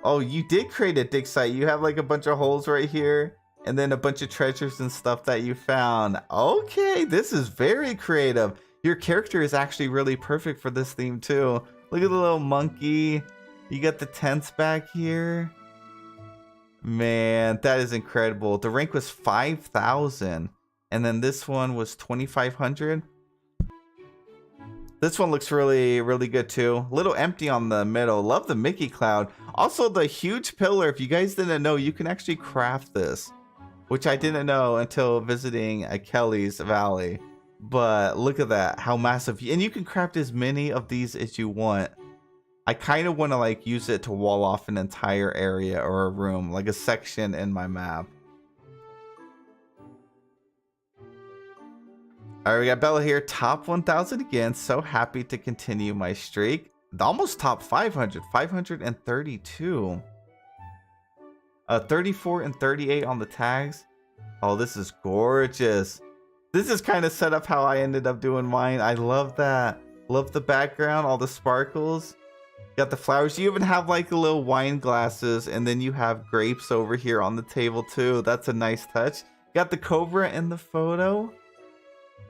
Speaker 1: Oh, you did create a dig site. You have like a bunch of holes right here. And then a bunch of treasures and stuff that you found. Okay, this is very creative. Your character is actually really perfect for this theme too. Look at the little monkey. You got the tents back here. Man, that is incredible. The rank was 5,000. And then this one was 2,500. This one looks really, really good too. A little empty on the middle. Love the Mickey cloud. Also, the huge pillar, if you guys didn't know, you can actually craft this, which I didn't know until visiting Kelly's Valley. But look at that, how massive. And you can craft as many of these as you want. I kind of want to like use it to wall off an entire area or a room, like a section in my map. All right, we got Bella here, top 1,000 again. So happy to continue my streak. Almost top 500, 532. 34 and 38 on the tags. Oh, this is gorgeous. This is kind of set up how I ended up doing mine. I love that. Love the background, all the sparkles. Got the flowers. You even have like the little wine glasses, and then you have grapes over here on the table too. That's a nice touch. Got the cobra in the photo.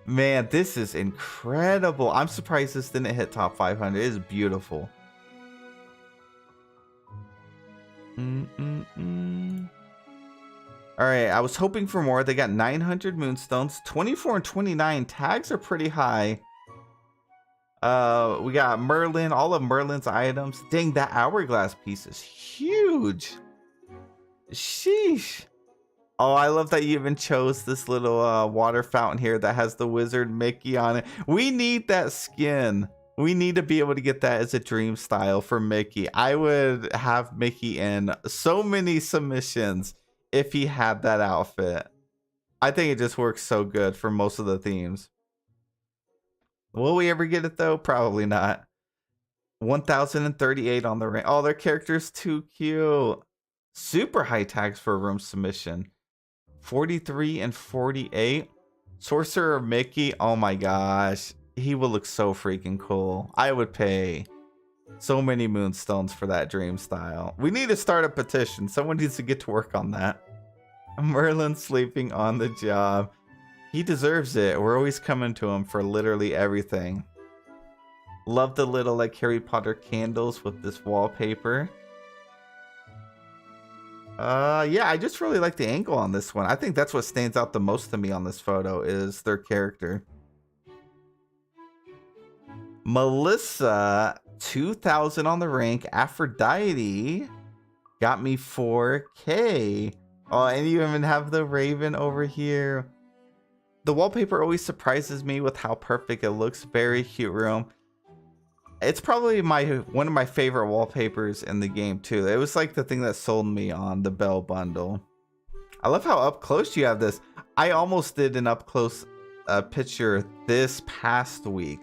Speaker 1: Man, this is incredible. I'm surprised this didn't hit top 500. It is beautiful. All right, I was hoping for more. They got 900 moonstones. 24 and 29 tags are pretty high. We got Merlin, all of Merlin's items. Dang, that hourglass piece is huge. Sheesh. Oh, I love that you even chose this little water fountain here that has the wizard Mickey on it. We need that skin. We need to be able to get that as a dream style for Mickey. I would have Mickey in so many submissions if he had that outfit. I think it just works so good for most of the themes. Will we ever get it though? Probably not. 1,038 on the rank. Oh, their character's too cute. Super high tags for a room submission. 43 and 48. Sorcerer Mickey. Oh my gosh. He will look so freaking cool. I would pay so many moonstones for that dream style. We need to start a petition. Someone needs to get to work on that. Merlin sleeping on the job. He deserves it. We're always coming to him for literally everything. Love the little like Harry Potter candles with this wallpaper. Yeah, I just really like the angle on this one. I think that's what stands out the most to me on this photo is their character. Melissa, 2,000 on the rank. Aphrodite got me 4K. Oh, and you even have the raven over here. The wallpaper always surprises me with how perfect it looks. Very cute room. It's probably one of my favorite wallpapers in the game too. It was like the thing that sold me on the Bell bundle. I love how up close you have this. I almost did an up close picture this past week,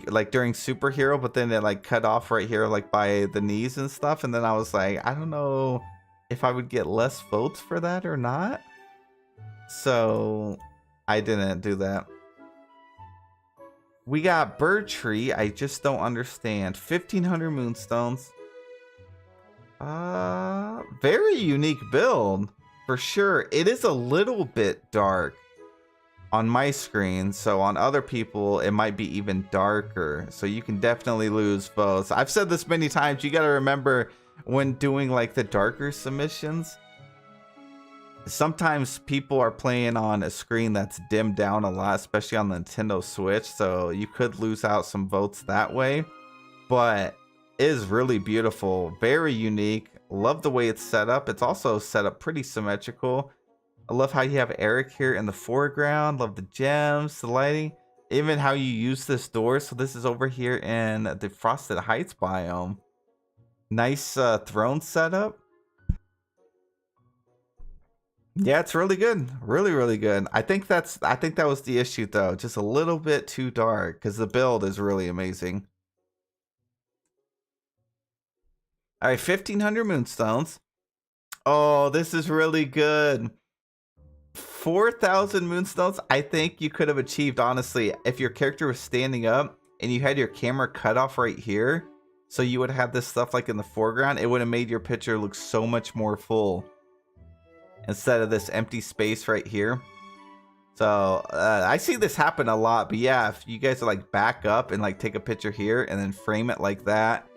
Speaker 1: like during superhero, but then it like cut off right here like by the knees and stuff, and then I was like, I don't know if I would get less votes for that or not, so I didn't do that. We got Bird Tree. I just don't understand. 1,500 moonstones. Very unique build for sure. It is a little bit dark on my screen, so on other people it might be even darker. So you can definitely lose votes. I've said this many times. You got to remember when doing like the darker submissions, sometimes people are playing on a screen that's dimmed down a lot, especially on the Nintendo Switch, so you could lose out some votes that way. But it is really beautiful, very unique. Love the way it's set up. It's also set up pretty symmetrical. I love how you have Eric here in the foreground. Love the gems, the lighting, even how you use this door. So this is over here in the Frosted Heights biome. Nice throne setup. Yeah, it's really good. Really, really good. I think that was the issue though. Just a little bit too dark because the build is really amazing. All right, 1,500 moonstones. Oh, this is really good. 4,000 moonstones. I think you could have achieved, honestly, if your character was standing up and you had your camera cut off right here. So you would have this stuff like in the foreground. It would have made your picture look so much more full, instead of this empty space right here. So I see this happen a lot, but yeah, if you guys are like back up and like take a picture here and then frame it like that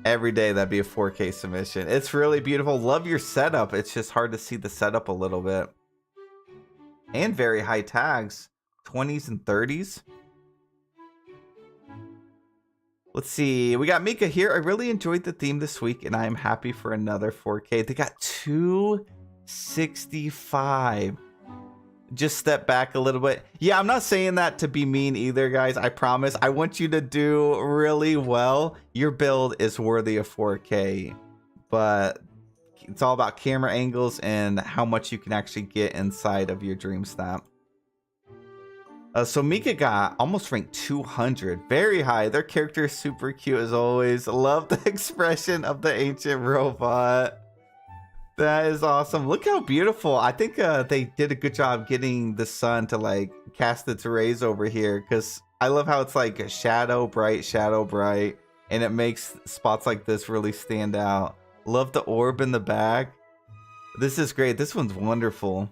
Speaker 1: every day, that'd be a 4K submission. It's really beautiful. Love your setup. It's just hard to see the setup a little bit. And very high tags, 20s and 30s. Let's see. We got Mika here. I really enjoyed the theme this week, and I am happy for another 4K. They got 265. Just step back a little bit. Yeah, I'm not saying that to be mean either, guys. I promise. I want you to do really well. Your build is worthy of 4K, but it's all about camera angles and how much you can actually get inside of your dream snap. So Mika got almost ranked 200, very high. Their character is super cute as always. Love the expression of the ancient robot. That is awesome. Look how beautiful. I think they did a good job getting the sun to like cast its rays over here, because I love how it's like shadow bright, and it makes spots like this really stand out. Love the orb in the back. This is great. This one's wonderful.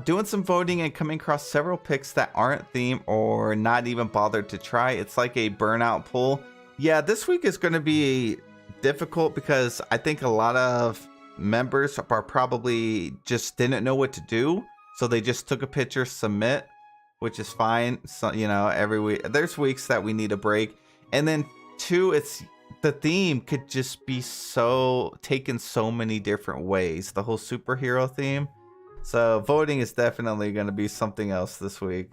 Speaker 1: Doing some voting and coming across several picks that aren't themed or not even bothered to try. It's like a burnout pool. Yeah, this week is going to be difficult because I think a lot of members are probably just didn't know what to do, so they just took a picture, submit, which is fine. So, you know, every week there's weeks that we need a break, and then two, it's the theme could just be so taken so many different ways, the whole superhero theme. So voting is definitely going to be something else this week.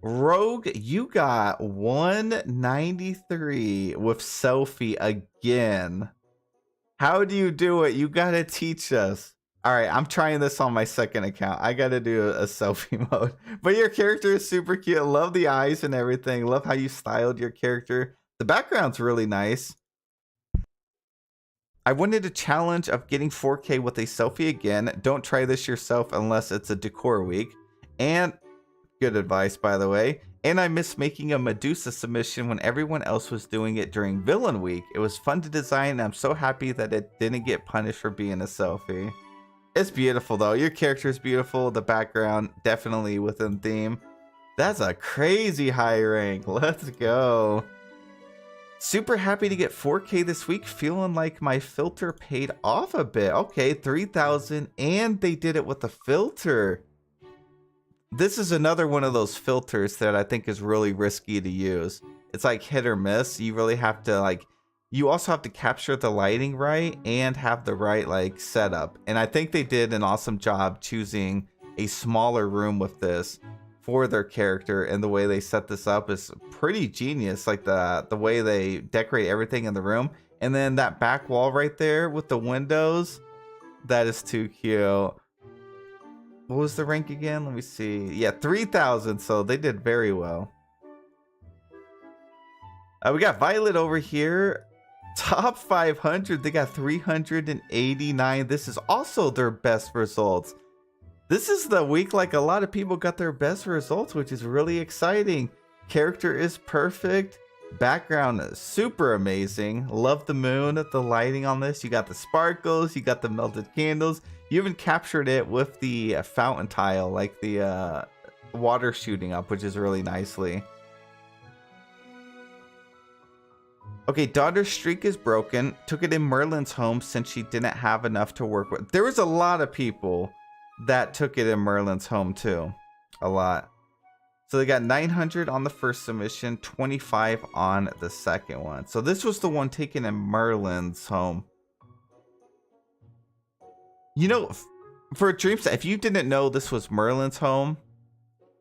Speaker 1: Rogue, you got 193 with selfie again. How do you do it? You got to teach us. All right, I'm trying this on my second account. I got to do a selfie mode. But your character is super cute. I love the eyes and everything. Love how you styled your character. The background's really nice. I wanted a challenge of getting 4K with a selfie again. Don't try this yourself unless it's a decor week. And good advice, by the way. And I miss making a Medusa submission when everyone else was doing it during villain week. It was fun to design, and I'm so happy that it didn't get punished for being a selfie. It's beautiful though. Your character is beautiful. The background definitely within theme. That's a crazy high rank. Let's go. Super happy to get 4K this week. Feeling like my filter paid off a bit. Okay, 3,000, and they did it with a filter. This is another one of those filters that I think is really risky to use. It's like hit or miss. You really have to like, you also have to capture the lighting right and have the right like setup. And I think they did an awesome job choosing a smaller room with this for their character, and the way they set this up is pretty genius. Like the way they decorate everything in the room, and then that back wall right there with the windows, that is too cute. What was the rank again? Let me see. Yeah, 3,000. So they did very well. We got Violet over here. Top 500. They got 389. This is also their best results. This is the week like a lot of people got their best results, which is really exciting. Character is perfect. Background is super amazing. Love the moon, the lighting on this. You got the sparkles, you got the melted candles. You even captured it with the fountain tile, like the water shooting up, which is really nicely. Okay, daughter's streak is broken. Took it in Merlin's home since she didn't have enough to work with. There was a lot of people that took it in Merlin's home too. A lot. So they got 900 on the first submission, 25 on the second one. So this was the one taken in Merlin's home. You know, for a dream set, if you didn't know this was Merlin's home,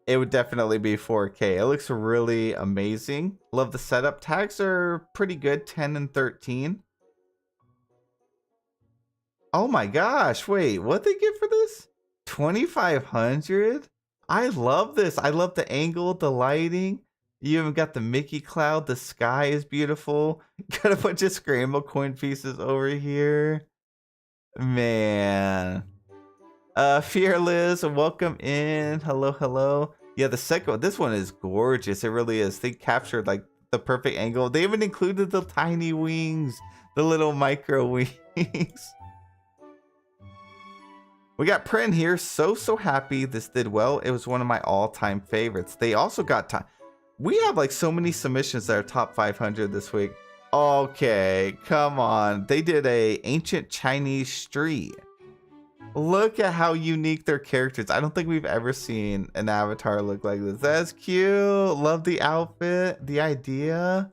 Speaker 1: it would definitely be 4K. It looks really amazing. Love the setup. Tags are pretty good, 10 and 13. Oh my gosh, wait, what they get for this? 2,500? I love this. I love the angle, the lighting. You even got the Mickey cloud. The sky is beautiful. Got a bunch of scramble coin pieces over here. Man. Fearless, welcome in. Hello, hello. Yeah, the second one, this one is gorgeous. It really is. They captured like the perfect angle. They even included the tiny wings, the little micro wings. We got Prin here. So happy this did well. It was one of my all-time favorites. They also got we have like so many submissions that are top 500 this week. Okay, come on. They did a ancient Chinese street. Look at how unique their characters. I don't think we've ever seen an avatar look like this. That's cute. Love the outfit, the idea.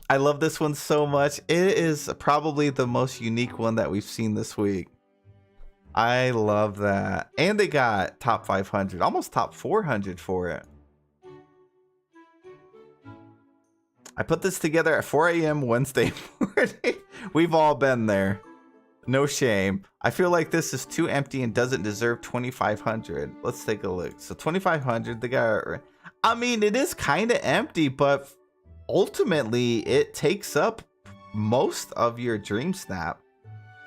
Speaker 1: I love this one so much. It is probably the most unique one that we've seen this week. I love that. And they got top 500, almost top 400 for it. I put this together at 4 a.m. Wednesday morning. We've all been there. No shame. I feel like this is too empty and doesn't deserve 2,500. Let's take a look. So 2,500, they got... I mean, it is kind of empty, but ultimately, it takes up most of your dream snap.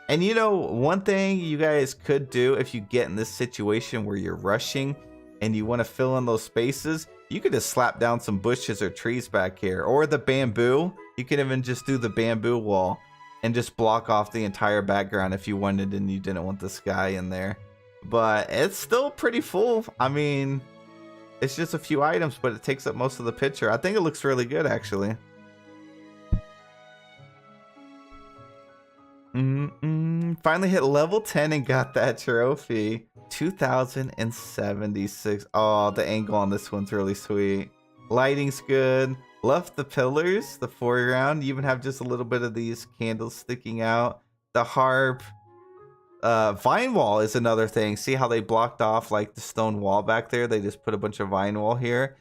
Speaker 1: And you know, one thing you guys could do if you get in this situation where you're rushing and you want to fill in those spaces, you could just slap down some bushes or trees back here, or the bamboo. You can even just do the bamboo wall and just block off the entire background if you wanted and you didn't want the sky in there. But it's still pretty full. I mean, it's just a few items, but it takes up most of the picture. I think it looks really good, actually. Finally hit level 10 and got that trophy. 2,076. Oh, the angle on this one's really sweet. Lighting's good. Love the pillars, the foreground. You even have just a little bit of these candles sticking out. The harp. Vine wall is another thing. See how they blocked off like the stone wall back there? They just put a bunch of vine wall here.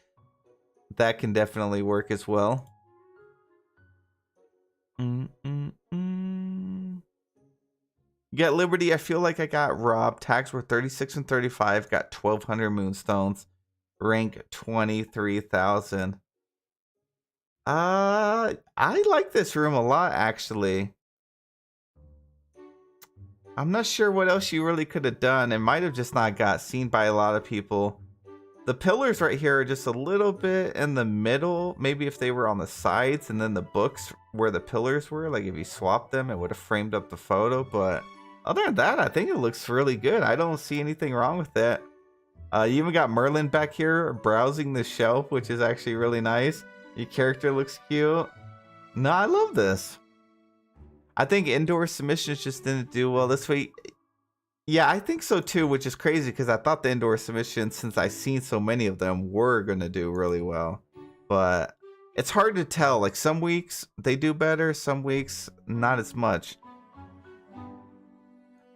Speaker 1: That can definitely work as well. Get Liberty. I feel like I got robbed. Tags were 36 and 35. Got 1,200 moonstones. Rank 23,000. I like this room a lot, actually. I'm not sure what else you really could have done. It might have just not got seen by a lot of people. The pillars right here are just a little bit in the middle. Maybe if they were on the sides and then the books where the pillars were, like if you swapped them, it would have framed up the photo. But other than that, I think it looks really good. I don't see anything wrong with it. You even got Merlin back here browsing the shelf, which is actually really nice. Your character looks cute. No, I love this. I think indoor submissions just didn't do well this week. Yeah, I think so too, which is crazy because I thought the indoor submissions, since I've seen so many of them, were going to do really well. But it's hard to tell. Like some weeks they do better, some weeks not as much.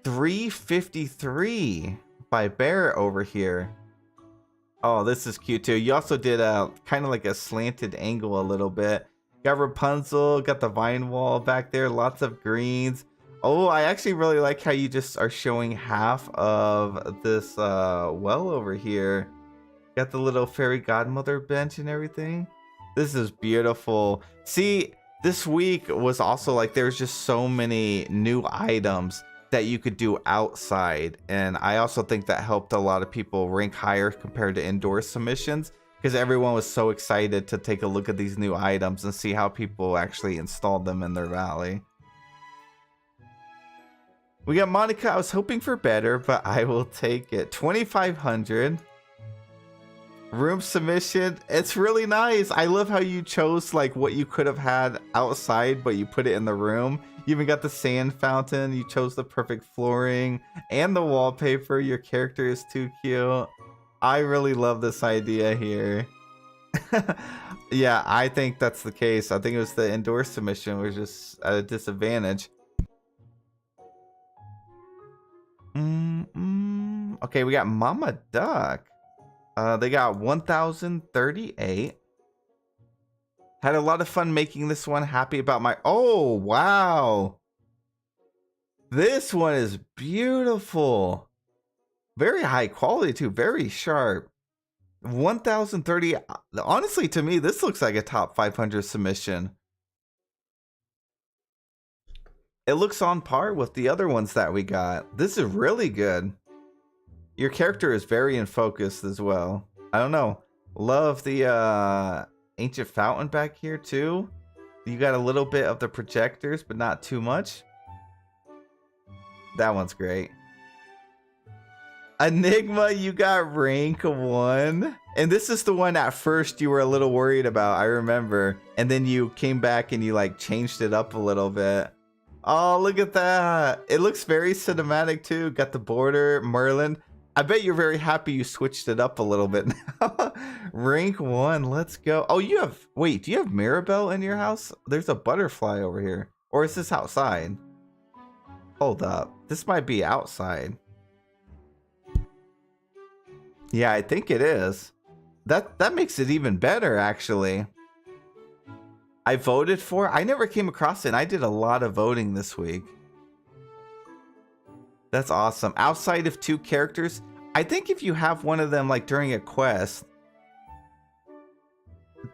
Speaker 1: 353 by Bear over here. Oh, this is cute too. You also did a kind of like a slanted angle a little bit. Got Rapunzel, got the vine wall back there, lots of greens. Oh, I actually really like how you just are showing half of this well over here. Got the little fairy godmother bench and everything. This is beautiful. See, this week was also like there's just so many new items that you could do outside, and I also think that helped a lot of people rank higher compared to indoor submissions because everyone was so excited to take a look at these new items and see how people actually installed them in their valley. We got Monica. I was hoping for better, but I will take it. 2,500 room submission. It's really nice. I love how you chose like what you could have had outside, but you put it in the room. You even got the sand fountain. You chose the perfect flooring and the wallpaper. Your character is too cute. I really love this idea here. Yeah, I think that's the case. I think it was the indoor submission was just at a disadvantage. Okay, we got Mama Duck. They got 1,038. Had a lot of fun making this one. Happy about my... Oh, wow. This one is beautiful. Very high quality, too. Very sharp. 1,030. Honestly, to me, this looks like a top 500 submission. It looks on par with the other ones that we got. This is really good. Your character is very in focus as well. I don't know. Love the ancient fountain back here too. You got a little bit of the projectors, but not too much. That one's great. Enigma, you got rank 1. And this is the one at first you were a little worried about, I remember. And then you came back and you like changed it up a little bit. Oh, look at that. It looks very cinematic too. Got the border, Merlin. I bet you're very happy you switched it up a little bit now. Rank 1, let's go. Oh, you have, wait, do you have Mirabelle in your house? There's a butterfly over here. Or is this outside? Hold up. This might be outside. Yeah, I think it is. That makes it even better, actually. I voted for, I never came across it, and I did a lot of voting this week. That's awesome. Outside of 2 characters, I think if you have one of them like during a quest,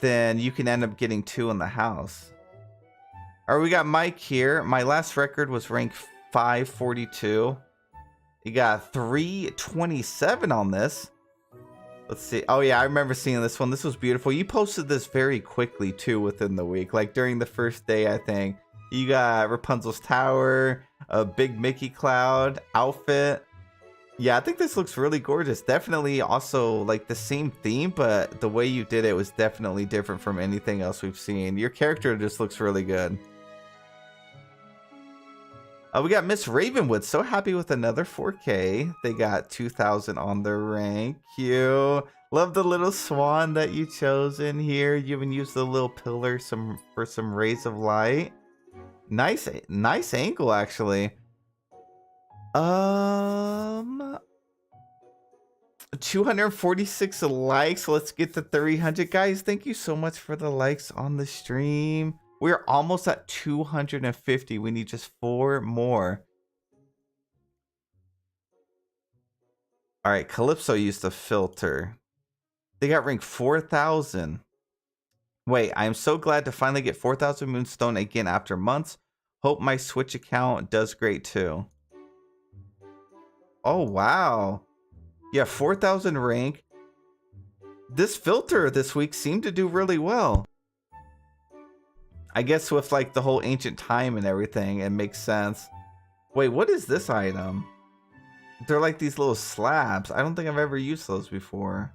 Speaker 1: then you can end up getting 2 in the house. All right, we got Mike here. My last record was rank 542. You got 327 on this. Let's see. Oh yeah, I remember seeing this one. This was beautiful. You posted this very quickly too within the week. Like during the first day, I think. You got Rapunzel's tower, a big Mickey cloud outfit. Yeah, I think this looks really gorgeous. Definitely also like the same theme, but the way you did it was definitely different from anything else we've seen. Your character just looks really good. We got Miss Ravenwood. So happy with another 4K. They got 2,000 on their rank. Cute. Love the little swan that you chose in here. You even used the little pillar for some rays of light. Nice angle, actually. 246 likes. Let's get to 300, guys. Thank you so much for the likes on the stream. We're almost at 250. We need just 4 more. All right, Calypso used a filter. They got ranked 4,000. Wait, I am so glad to finally get 4,000 Moonstone again after months. Hope my Switch account does great too. Oh, wow. Yeah, 4,000 rank. This filter this week seemed to do really well. I guess with like the whole ancient time and everything, it makes sense. Wait, what is this item? They're like these little slabs. I don't think I've ever used those before.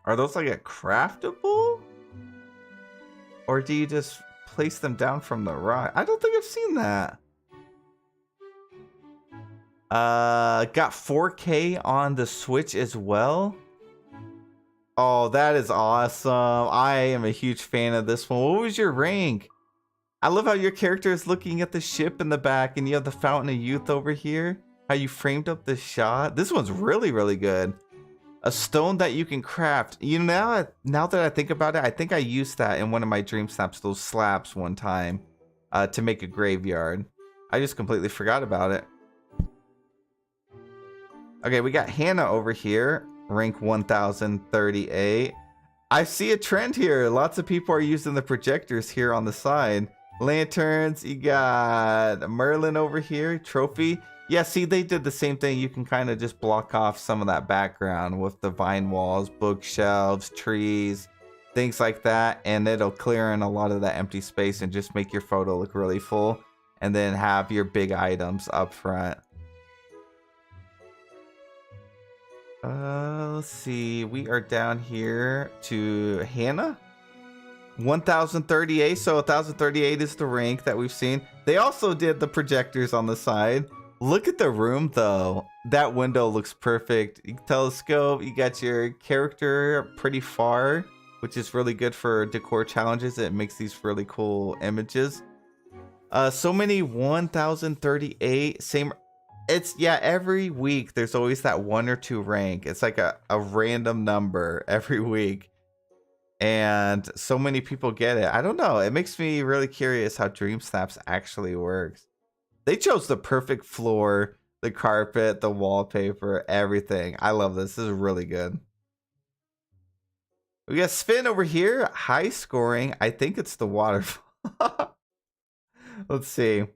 Speaker 1: Are those like a craftable? Or do you just place them down from the rock? I don't think I've seen that. Got 4K on the Switch as well. Oh, that is awesome. I am a huge fan of this one. What was your rank? I love how your character is looking at the ship in the back and you have the Fountain of Youth over here. How you framed up the shot. This one's really, really good. A stone that you can craft. You know, now that I think about it, I think I used that in one of my dream snaps, those slabs one time, to make a graveyard. I just completely forgot about it. Okay, we got Hannah over here. Rank 1038. I see a trend here. Lots of people are using the projectors here on the side. Lanterns. You got Merlin over here. Trophy. Yeah, see, they did the same thing. You can kind of just block off some of that background with the vine walls, bookshelves, trees, things like that. And it'll clear in a lot of that empty space and just make your photo look really full. And then have your big items up front. Let's see. We are down here to Hannah. 1038. So 1038 is the rank that we've seen. They also did the projectors on the side. Look at the room though. That window looks perfect. You can telescope. You got your character pretty far, which is really good for decor challenges. It makes these really cool images. So many 1038. Same. It's, yeah, every week there's always that 1 or 2 rank. It's like a random number every week. And so many people get it. I don't know. It makes me really curious how Dream Snaps actually works. They chose the perfect floor, the carpet, the wallpaper, everything. I love this. This is really good. We got Spin over here. High scoring. I think it's the waterfall. Let's see.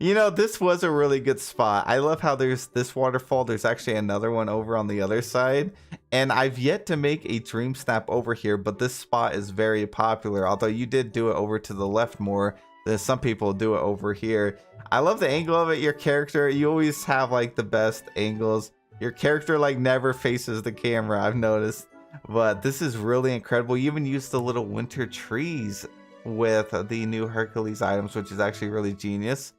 Speaker 1: You know, this was a really good spot. I love how there's this waterfall. There's actually another one over on the other side. And I've yet to make a dream snap over here, but this spot is very popular. Although you did do it over to the left more than some people do it over here. I love the angle of it. Your character, you always have like the best angles. Your character like never faces the camera, I've noticed. But this is really incredible. You even use the little winter trees with the new Hercules items, which is actually really genius.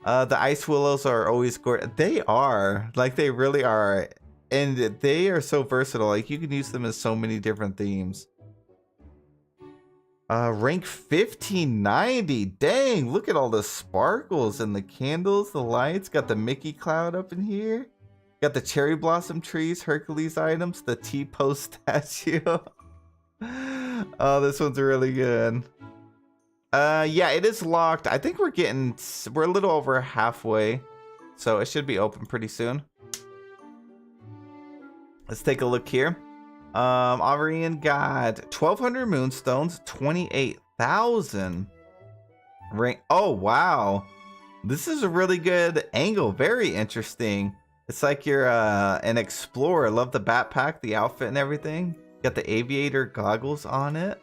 Speaker 1: The ice willows are always gorgeous. They are, like, they really are. And they are so versatile. Like, you can use them as so many different themes. Rank 1590. Dang, look at all the sparkles and the candles, the lights. Got the Mickey cloud up in here. Got the cherry blossom trees, Hercules items, the T-post statue. Oh, this one's really good. Yeah, it is locked. I think we're a little over halfway, so it should be open pretty soon. Let's take a look here. Arian got 1,200 moonstones, 28,000 ring. Oh, wow. This is a really good angle. Very interesting. It's like you're an explorer. Love the backpack, the outfit, and everything. Got the aviator goggles on it.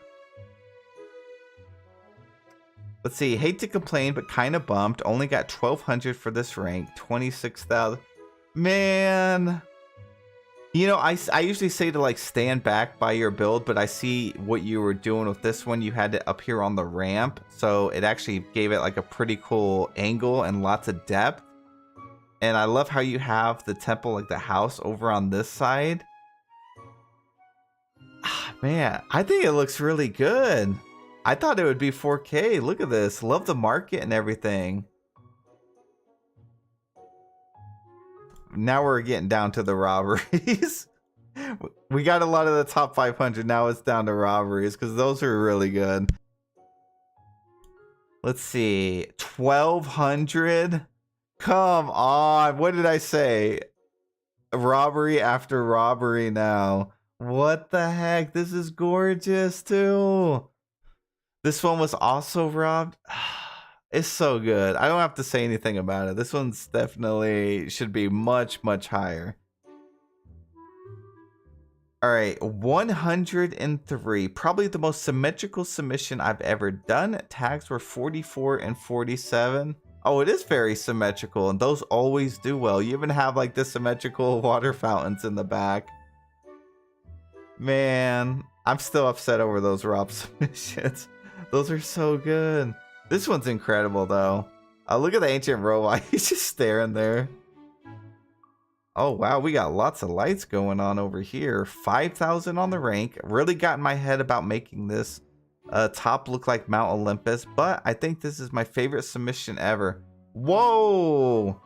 Speaker 1: Let's see. Hate to complain, but kind of bummed. Only got 1,200 for this rank. 26,000. Man. You know, I usually say to like stand back by your build, but I see what you were doing with this one. You had it up here on the ramp, so it actually gave it like a pretty cool angle and lots of depth. And I love how you have the temple, like the house, over on this side. Ah, man, I think it looks really good. I thought it would be 4K. Look at this. Love the market and everything. Now we're getting down to the robberies. We got a lot of the top 500. Now it's down to robberies because those are really good. Let's see. 1,200. Come on. What did I say? Robbery after robbery now. What the heck? This is gorgeous too. This one was also robbed. It's so good. I don't have to say anything about it. This one's definitely should be much, much higher. All right, 103. Probably the most symmetrical submission I've ever done. Tags were 44 and 47. Oh, it is very symmetrical, and those always do well. You even have like the symmetrical water fountains in the back. Man, I'm still upset over those Rob submissions. Those are so good. This one's incredible, though. Look at the ancient robot. He's just staring there. Oh, wow. We got lots of lights going on over here. 5,000 on the rank. Really got in my head about making this top look like Mount Olympus, but I think this is my favorite submission ever. Whoa!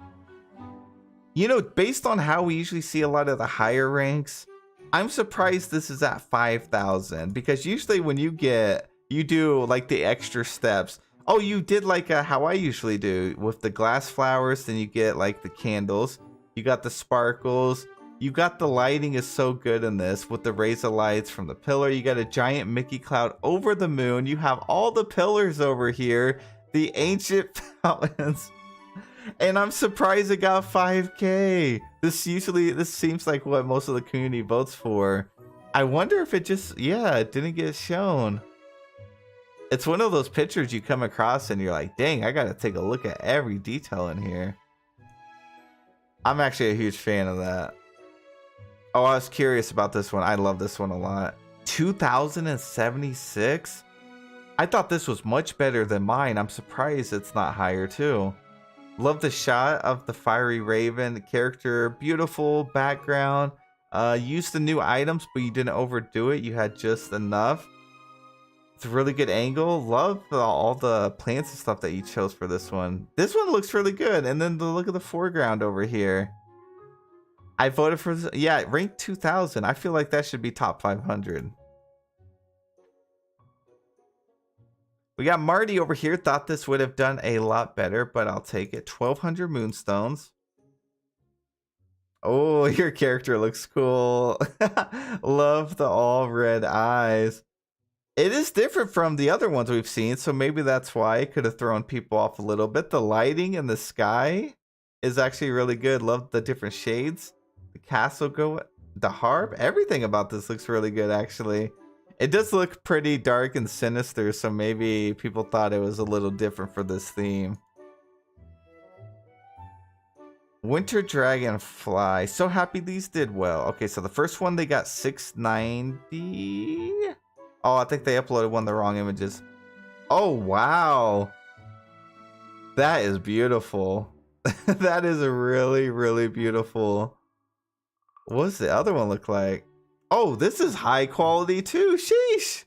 Speaker 1: You know, based on how we usually see a lot of the higher ranks, I'm surprised this is at 5,000, because usually when you do like the extra steps. Oh, you did like how I usually do with the glass flowers. Then you get like the candles. You got the sparkles. You got the lighting is so good in this with the razor lights from the pillar. You got a giant Mickey cloud over the moon. You have all the pillars over here. The ancient fountains. And I'm surprised it got 5K. This seems like what most of the community votes for. I wonder if it just, yeah, it didn't get shown. It's one of those pictures you come across and you're like, dang, I gotta take a look at every detail in here. I'm actually a huge fan of that. Oh, I was curious about this one. I love this one a lot. 2,076? I thought this was much better than mine. I'm surprised it's not higher too. Love the shot of the fiery raven character. Beautiful background. Used the new items, but you didn't overdo it. You had just enough. It's a really good angle. Love all the plants and stuff that you chose for this one. This one looks really good. And then look at the foreground over here. I voted for this. Yeah, ranked 2,000. I feel like that should be top 500. We got Marty over here. Thought this would have done a lot better, but I'll take it. 1,200 moonstones. Oh, your character looks cool. Love the all red eyes. It is different from the other ones we've seen, so maybe that's why it could have thrown people off a little bit. The lighting in the sky is actually really good. Love the different shades. The castle the harp, everything about this looks really good, actually. It does look pretty dark and sinister, so maybe people thought it was a little different for this theme. Winter Dragonfly. So happy these did well. Okay, so the first one, they got 690. Oh, I think they uploaded one of the wrong images. Oh, wow. That is beautiful. That is a really, really beautiful. What does the other one look like? Oh, this is high quality too. Sheesh.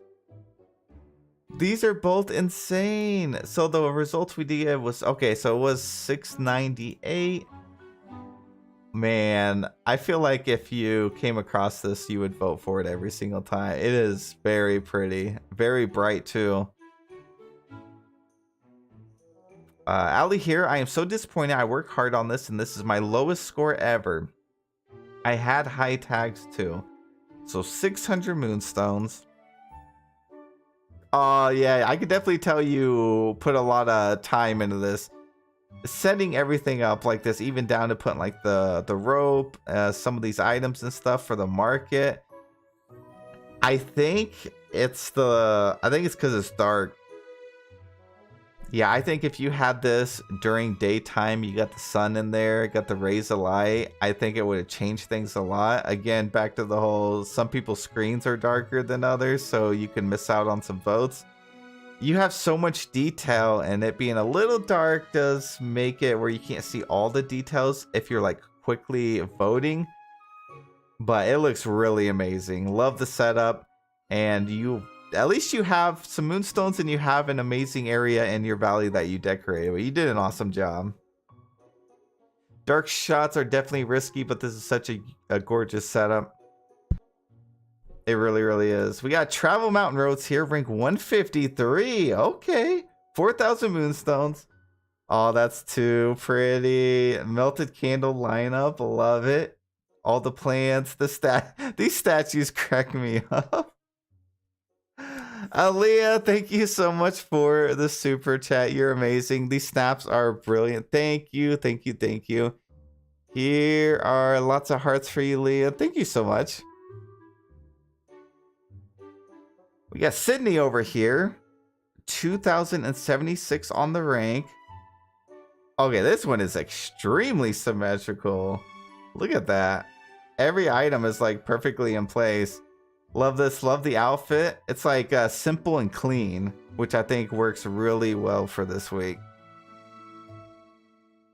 Speaker 1: These are both insane. So the results we did was, okay, so it was 698. Man, I feel like if you came across this, you would vote for it every single time. It is very pretty, very bright too. Ali here, I am so disappointed. I work hard on this and this is my lowest score ever. I had high tags too. So 600 moonstones. Oh yeah, I could definitely tell you put a lot of time into this. Setting everything up like this, even down to putting like the rope, some of these items and stuff for the market. I think it's because it's dark. Yeah, I think if you had this during daytime, you got the sun in there, got the rays of light, I think it would have changed things a lot. Again, back to the whole, some people's screens are darker than others, so you can miss out on some votes. You have so much detail, and it being a little dark does make it where you can't see all the details if you're like quickly voting. But it looks really amazing. Love the setup, and at least you have some moonstones and you have an amazing area in your valley that you decorated. But you did an awesome job. Dark shots are definitely risky, but this is such a gorgeous setup. It really, really is. We got Travel Mountain Roads here, rank 153. Okay. 4,000 moonstones. Oh, that's too pretty. Melted candle lineup. Love it. All the plants. These statues crack me up. Aaliyah, thank you so much for the super chat. You're amazing. These snaps are brilliant. Thank you. Thank you. Thank you. Here are lots of hearts for you, Leah. Thank you so much. We got Sydney over here. 2,076 on the rank. Okay, this one is extremely symmetrical. Look at that. Every item is like perfectly in place. Love this. Love the outfit. It's like simple and clean, which I think works really well for this week.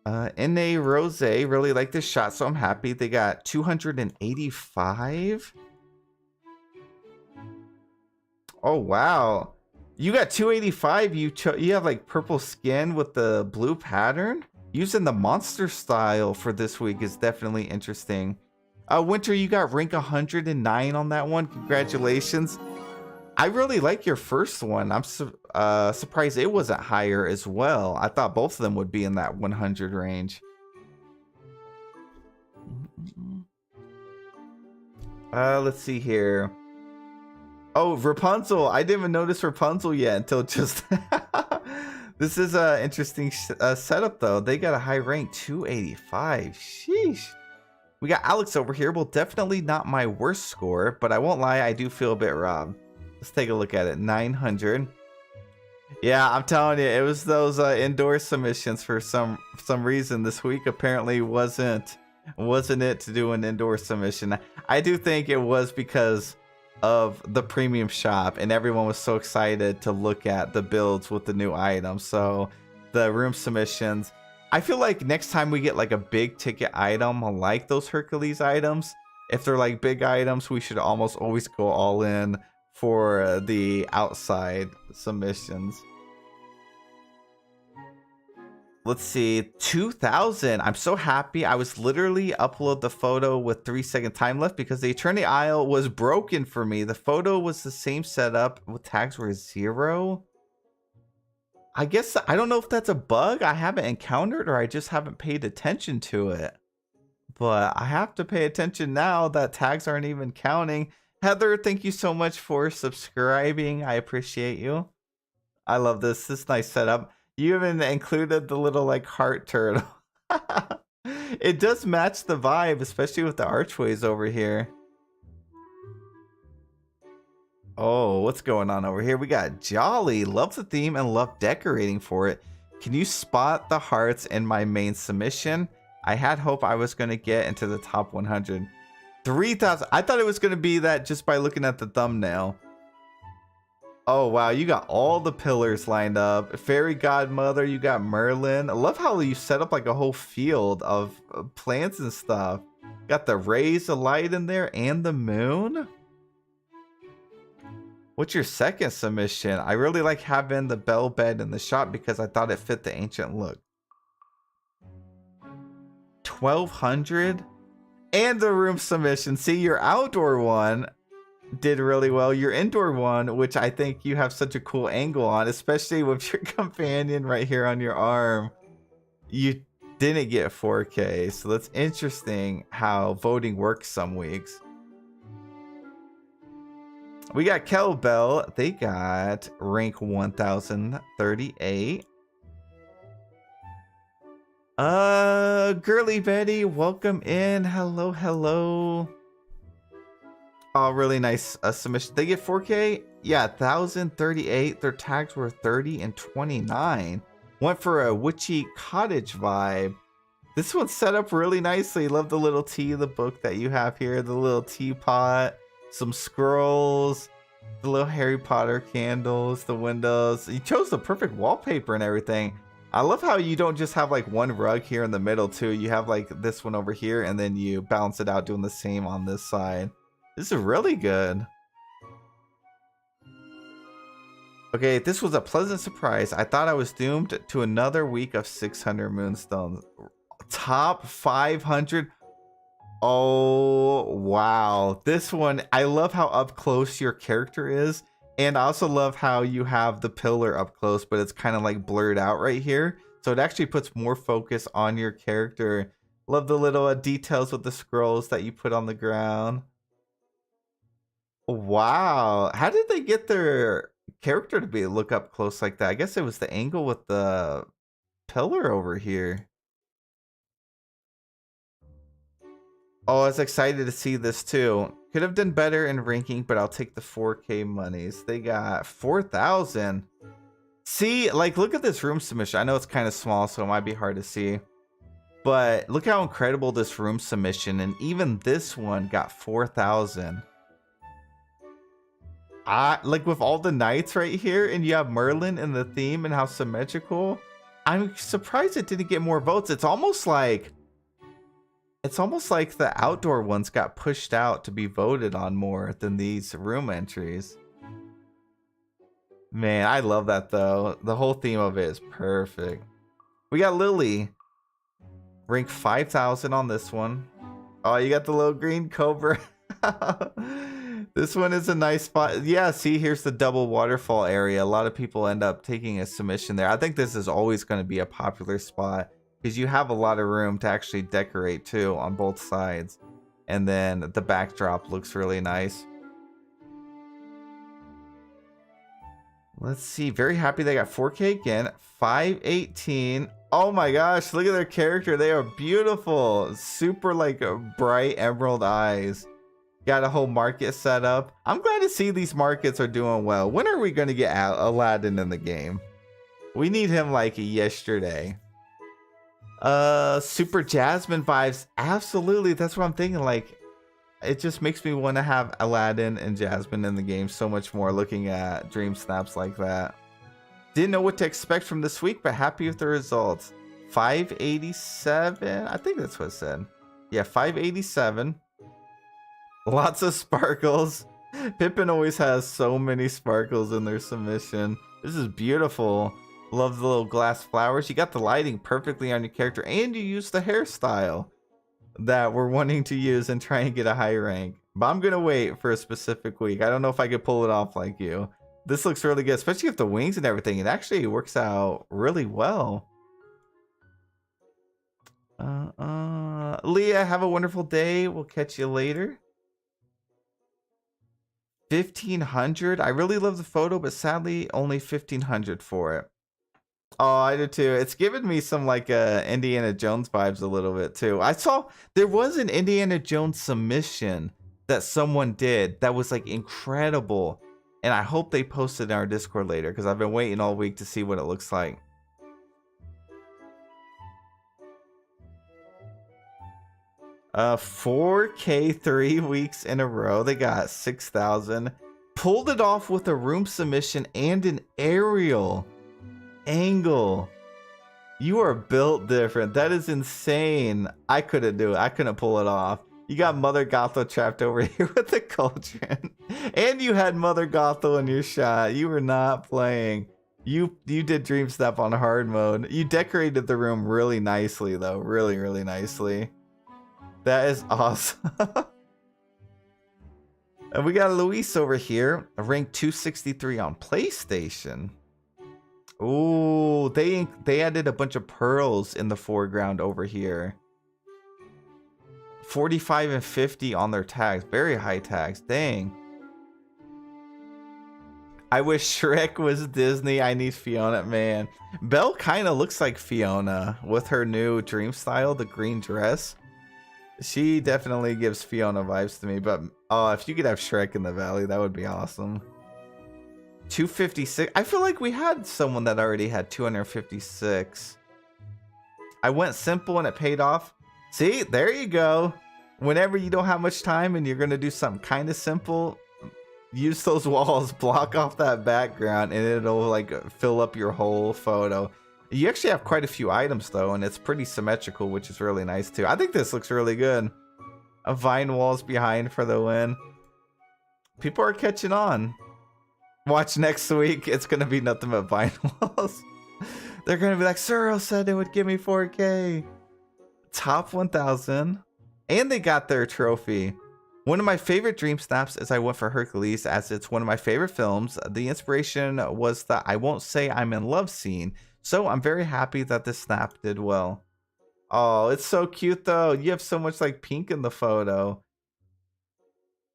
Speaker 1: N.A. Rose really like this shot, so I'm happy. They got 285. Oh, wow. You got 285. You have like purple skin with the blue pattern. Using the monster style for this week is definitely interesting. Winter, you got rank 109 on that one. Congratulations. I really like your first one. I'm surprised it wasn't higher as well. I thought both of them would be in that 100 range. Let's see here. Oh, Rapunzel. I didn't even notice Rapunzel yet until just... This is an interesting setup, though. They got a high rank, 285. Sheesh. We got Alex over here. Well, definitely not my worst score, but I won't lie, I do feel a bit robbed. Let's take a look at it. 900. Yeah, I'm telling you, it was those indoor submissions for some reason this week. Apparently wasn't it to do an indoor submission. I do think it was because of the premium shop, and everyone was so excited to look at the builds with the new items. So the room submissions, I feel like next time we get like a big ticket item like those Hercules items, if they're like big items, we should almost always go all in for the outside submissions. Let's see, 2,000. I'm so happy. I was literally upload the photo with 3-second time left because the Eternity Isle was broken for me. The photo was the same setup with tags were 0. I guess, I don't know if that's a bug I haven't encountered or I just haven't paid attention to it. But I have to pay attention now that tags aren't even counting. Heather, thank you so much for subscribing. I appreciate you. I love this. This nice setup. You even included the little like heart turtle. It does match the vibe, especially with the archways over here. Oh, what's going on over here? We got Jolly. Love the theme and love decorating for it. Can you spot the hearts in my main submission? I had hope I was going to get into the top 100. 3,000. I thought it was going to be that just by looking at the thumbnail. Oh, wow. You got all the pillars lined up. Fairy Godmother, you got Merlin. I love how you set up like a whole field of plants and stuff. Got the rays of light in there and the moon. What's your second submission? I really like having the bell bed in the shop because I thought it fit the ancient look. 1200 and the room submission. See, your outdoor one did really well. Your indoor one, which I think you have such a cool angle on, especially with your companion right here on your arm, you didn't get 4K. So that's interesting how voting works some weeks. We got Kettlebell. They got rank 1038. Girly Betty, welcome in. Hello, hello. Oh, really nice submission. They get 4K? Yeah, 1038. Their tags were 30 and 29. Went for a witchy cottage vibe. This one's set up really nicely. Love the little tea, the book that you have here, the little teapot, some scrolls, the little Harry Potter candles, the windows. You chose the perfect wallpaper and everything. I love how you don't just have like one rug here in the middle too. You have like this one over here and then you balance it out doing the same on this side. This is really good. Okay, this was a pleasant surprise. I thought I was doomed to another week of 600 moonstones. Top 500. Oh, wow. This one, I love how up close your character is. And I also love how you have the pillar up close, but it's kind of like blurred out right here. So it actually puts more focus on your character. Love the little details with the scrolls that you put on the ground. Wow. How did they get their character to be look up close like that? I guess it was the angle with the pillar over here. Oh, I was excited to see this too. Could have done better in ranking, but I'll take the 4K monies. They got 4,000. See, like, look at this room submission. I know it's kind of small, so it might be hard to see. But look how incredible this room submission. And even this one got 4,000. Like with all the knights right here, and you have Merlin in the theme and how symmetrical. I'm surprised it didn't get more votes. It's almost like the outdoor ones got pushed out to be voted on more than these room entries. Man, I love that though. The whole theme of it is perfect. We got Lily. Rank 5,000 on this one. Oh, you got the little green cobra. This one is a nice spot. Yeah, see, here's the double waterfall area. A lot of people end up taking a submission there. I think this is always going to be a popular spot because you have a lot of room to actually decorate too on both sides. And then the backdrop looks really nice. Let's see. Very happy they got 4K again. 518. Oh my gosh, look at their character. They are beautiful. Super like bright emerald eyes. Got a whole market set up. I'm glad to see these markets are doing well. When are we going to get Aladdin in the game? We need him like yesterday. Super Jasmine vibes. Absolutely. That's what I'm thinking. Like, it just makes me want to have Aladdin and Jasmine in the game so much more looking at dream snaps like that. Didn't know what to expect from this week, but happy with the results. 587. I think that's what it said. Yeah, 587. Lots of sparkles. Pippin always has so many sparkles in their submission. This is beautiful. Love the little glass flowers. You got the lighting perfectly on your character, and you use the hairstyle that we're wanting to use and try and get a high rank. But I'm gonna wait for a specific week. I don't know if I could pull it off like you. This looks really good, especially with the wings and everything. It actually works out really well. Leah, have a wonderful day. We'll catch you later. 1,500. I really love the photo, but sadly only 1,500 for it. Oh, I do too. It's given me some like Indiana Jones vibes a little bit too. I saw there was an Indiana Jones submission that someone did that was like incredible. And I hope they post it in our Discord later because I've been waiting all week to see what it looks like. Uh, 4K 3 weeks in a row. They got 6,000. Pulled it off with a room submission and an aerial angle. You are built different. That is insane. I couldn't do it. I couldn't pull it off. You got Mother Gothel trapped over here with the cauldron. And you had Mother Gothel in your shot. You were not playing. You did Dream Snap on hard mode. You decorated the room really nicely, though. Really, really nicely. That is awesome. And we got Luis over here, ranked 263 on PlayStation. Ooh, they added a bunch of pearls in the foreground over here. 45 and 50 on their tags. Very high tags. Dang. I wish Shrek was Disney. I need Fiona, man. Belle kind of looks like Fiona with her new dream style, the green dress. She definitely gives Fiona vibes to me, but if you could have Shrek in the valley, that would be awesome. 256. I feel like we had someone that already had 256. I went simple and it paid off. See, there you go. Whenever you don't have much time and you're going to do something kind of simple, use those walls, block off that background, and it'll like fill up your whole photo. You actually have quite a few items though, and it's pretty symmetrical, which is really nice too. I think this looks really good. A vine walls behind for the win. People are catching on. Watch next week. It's going to be nothing but vine walls. They're going to be like, Suro said it would give me 4K. Top 1000. And they got their trophy. One of my favorite dream snaps is I went for Hercules, as it's one of my favorite films. The inspiration was the I won't say I'm in love scene. So I'm very happy that this snap did well. Oh, it's so cute though. You have so much like pink in the photo.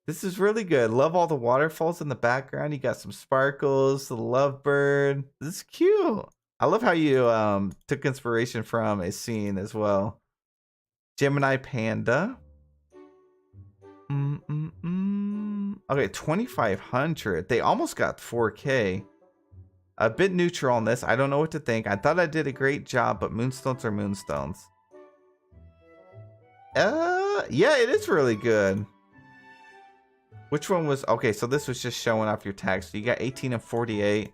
Speaker 1: This is really good. Love all the waterfalls in the background. You got some sparkles, the lovebird. This is cute. I love how you took inspiration from a scene as well. Gemini Panda. Okay, 2500. They almost got 4K. A bit neutral on this. I don't know what to think. I thought I did a great job, but moonstones are moonstones. Yeah, it is really good. Which one was... Okay, so this was just showing off your tags. So you got 18 and 48.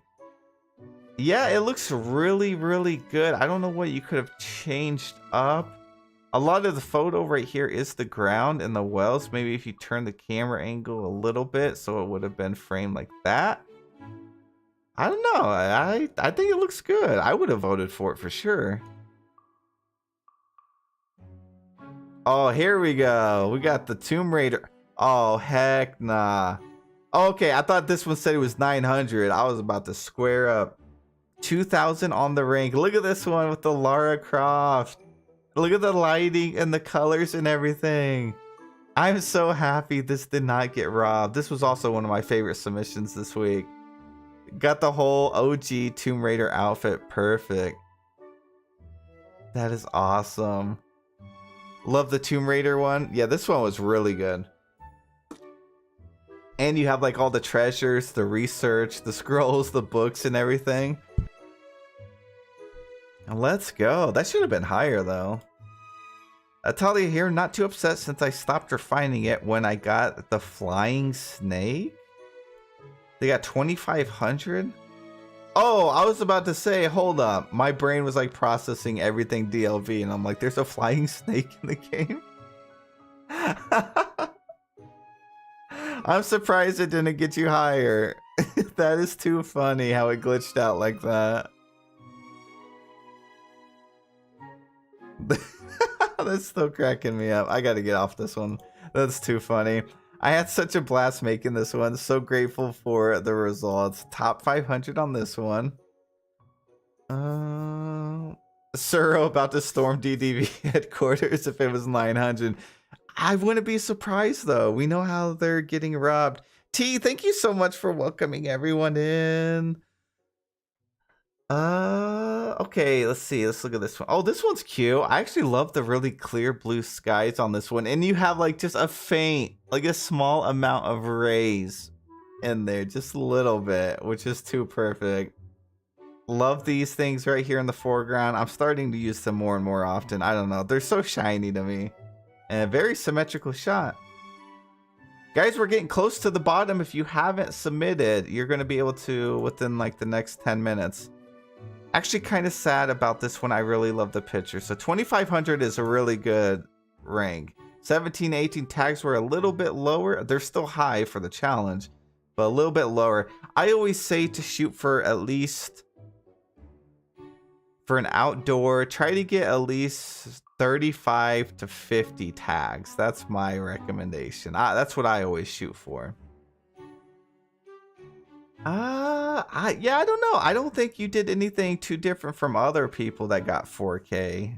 Speaker 1: Yeah, it looks really, really good. I don't know what you could have changed up. A lot of the photo right here is the ground and the wells. Maybe if you turn the camera angle a little bit so it would have been framed like that. I don't know. I think it looks good. I would have voted for it for sure. Oh, here we go. We got the Tomb Raider. Oh, heck nah. Okay, I thought this one said it was 900. I was about to square up. 2000 on the rank. Look at this one with the Lara Croft. Look at the lighting and the colors and everything. I'm so happy this did not get robbed. This was also one of my favorite submissions this week. Got the whole OG Tomb Raider outfit perfect. That is awesome. Love the Tomb Raider one. Yeah, this one was really good. And you have like all the treasures, the research, the scrolls, the books and everything. Let's go. That should have been higher though. Talia here, not too upset since I stopped refining it when I got the flying snake. They got 2500. Oh, I was about to say, hold up. My brain was like processing everything DLV and I'm like, there's a flying snake in the game. I'm surprised it didn't get you higher. That is too funny how it glitched out like that. That's still cracking me up. I gotta get off this one. That's too funny. I had such a blast making this one. So grateful for the results. Top 500 on this one. Suro about to storm DDV headquarters if it was 900. I wouldn't be surprised though. We know how they're getting robbed. T, thank you so much for welcoming everyone in. Okay, let's see. Let's look at this one. Oh, this one's cute. I actually love the really clear blue skies on this one. And you have like just a faint, like a small amount of rays in there. Just a little bit, which is too perfect. Love these things right here in the foreground. I'm starting to use them more and more often. I don't know. They're so shiny to me. And a very symmetrical shot. Guys, we're getting close to the bottom. If you haven't submitted, you're going to be able to within like the next 10 minutes. Actually kind of sad about this one. I really love the picture. So 2,500 is a really good rank. 17, 18 tags were a little bit lower. They're still high for the challenge, but a little bit lower. I always say to shoot for at least, for an outdoor, try to get at least 35 to 50 tags. That's my recommendation. That's what I always shoot for. Yeah, I don't know. I don't think you did anything too different from other people that got 4K.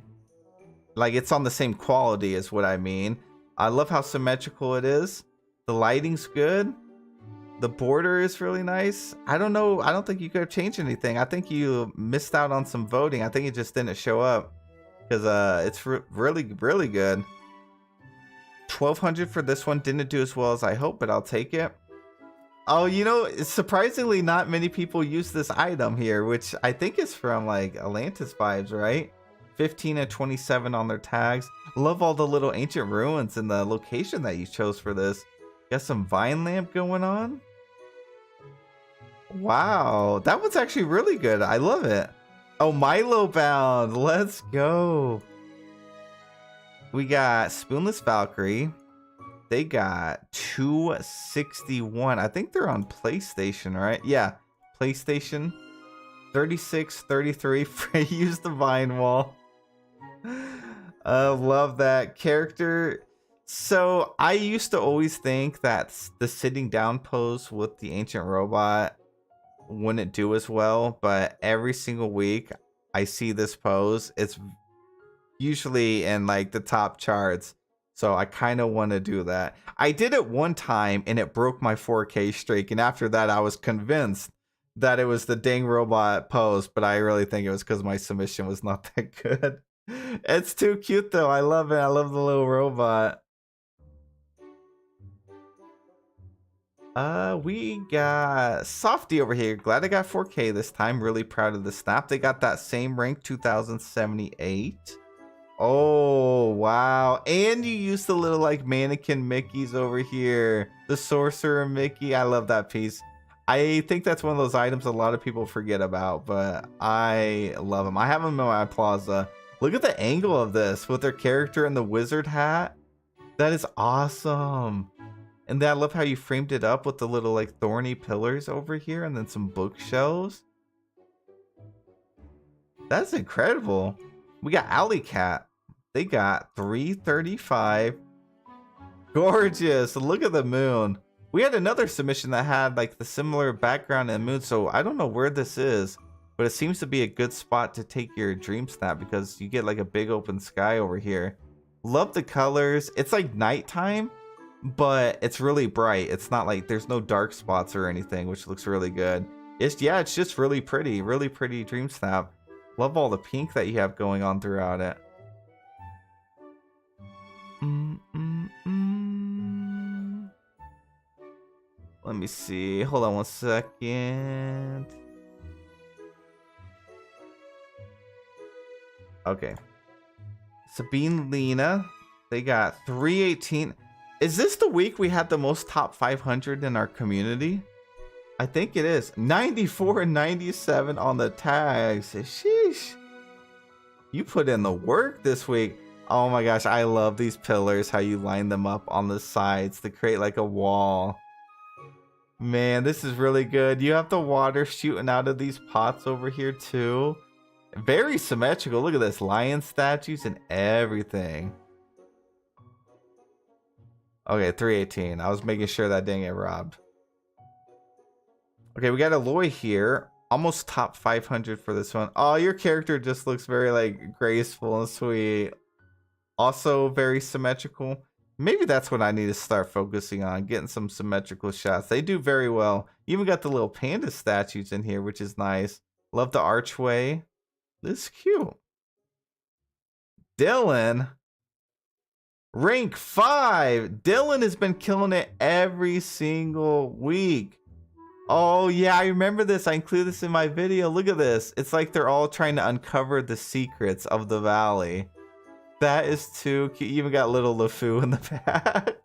Speaker 1: Like, it's on the same quality is what I mean. I love how symmetrical it is. The lighting's good. The border is really nice. I don't know. I don't think you could have changed anything. I think you missed out on some voting. I think it just didn't show up because it's really, really good. 1,200 for this one. Didn't do as well as I hoped, but I'll take it. Oh, you know, surprisingly, not many people use this item here, which I think is from like Atlantis vibes, right? 15 and 27 on their tags. Love all the little ancient ruins and the location that you chose for this. Got some vine lamp going on. Wow, that one's actually really good. I love it. Oh, Milo bound. Let's go. We got Spoonless Valkyrie. They got 261. I think they're on PlayStation, right? Yeah, PlayStation. 36, 33. Use the vine wall. I love that character. So I used to always think that the sitting down pose with the ancient robot wouldn't do as well, but every single week I see this pose. It's usually in like the top charts. So I kind of want to do that. I did it one time and it broke my 4K streak. And after that, I was convinced that it was the dang robot pose. But I really think it was because my submission was not that good. It's too cute though. I love it. I love the little robot. We got Softy over here. Glad I got 4K this time. Really proud of the snap. They got that same rank, 2078. Oh, wow. And you used the little like mannequin Mickeys over here. The Sorcerer Mickey. I love that piece. I think that's one of those items a lot of people forget about, but I love them. I have them in my plaza. Look at the angle of this with their character in the wizard hat. That is awesome. And then I love how you framed it up with the little like thorny pillars over here and then some bookshelves. That's incredible. We got Alley Cat. They got 335. Gorgeous. Look at the moon. We had another submission that had like the similar background and moon. So I don't know where this is, but it seems to be a good spot to take your dream snap because you get like a big open sky over here. Love the colors. It's like nighttime, but it's really bright. It's not like there's no dark spots or anything, which looks really good. It's just really pretty dream snap. Love all the pink that you have going on throughout it. Let me see. Hold on one second. Okay. Sabine Lena. They got 318. Is this the week we had the most top 500 in our community? I think it is. 94 and 97 on the tags. Sheesh. You put in the work this week. Oh my gosh, I love these pillars, how you line them up on the sides to create like a wall. Man, this is really good. You have the water shooting out of these pots over here too. Very symmetrical. Look at this. Lion statues and everything. Okay, 318. I was making sure that didn't get robbed. Okay, we got Aloy here. Almost top 500 for this one. Oh, your character just looks very like graceful and sweet. Also very symmetrical. Maybe that's what I need to start focusing on. Getting some symmetrical shots. They do very well. You even got the little panda statues in here, which is nice. Love the archway. This is cute. Dylan. Rank 5. Dylan has been killing it every single week. Oh yeah, I remember this. I included this in my video. Look at this. It's like they're all trying to uncover the secrets of the valley. That is too cute. You even got little LeFou in the back.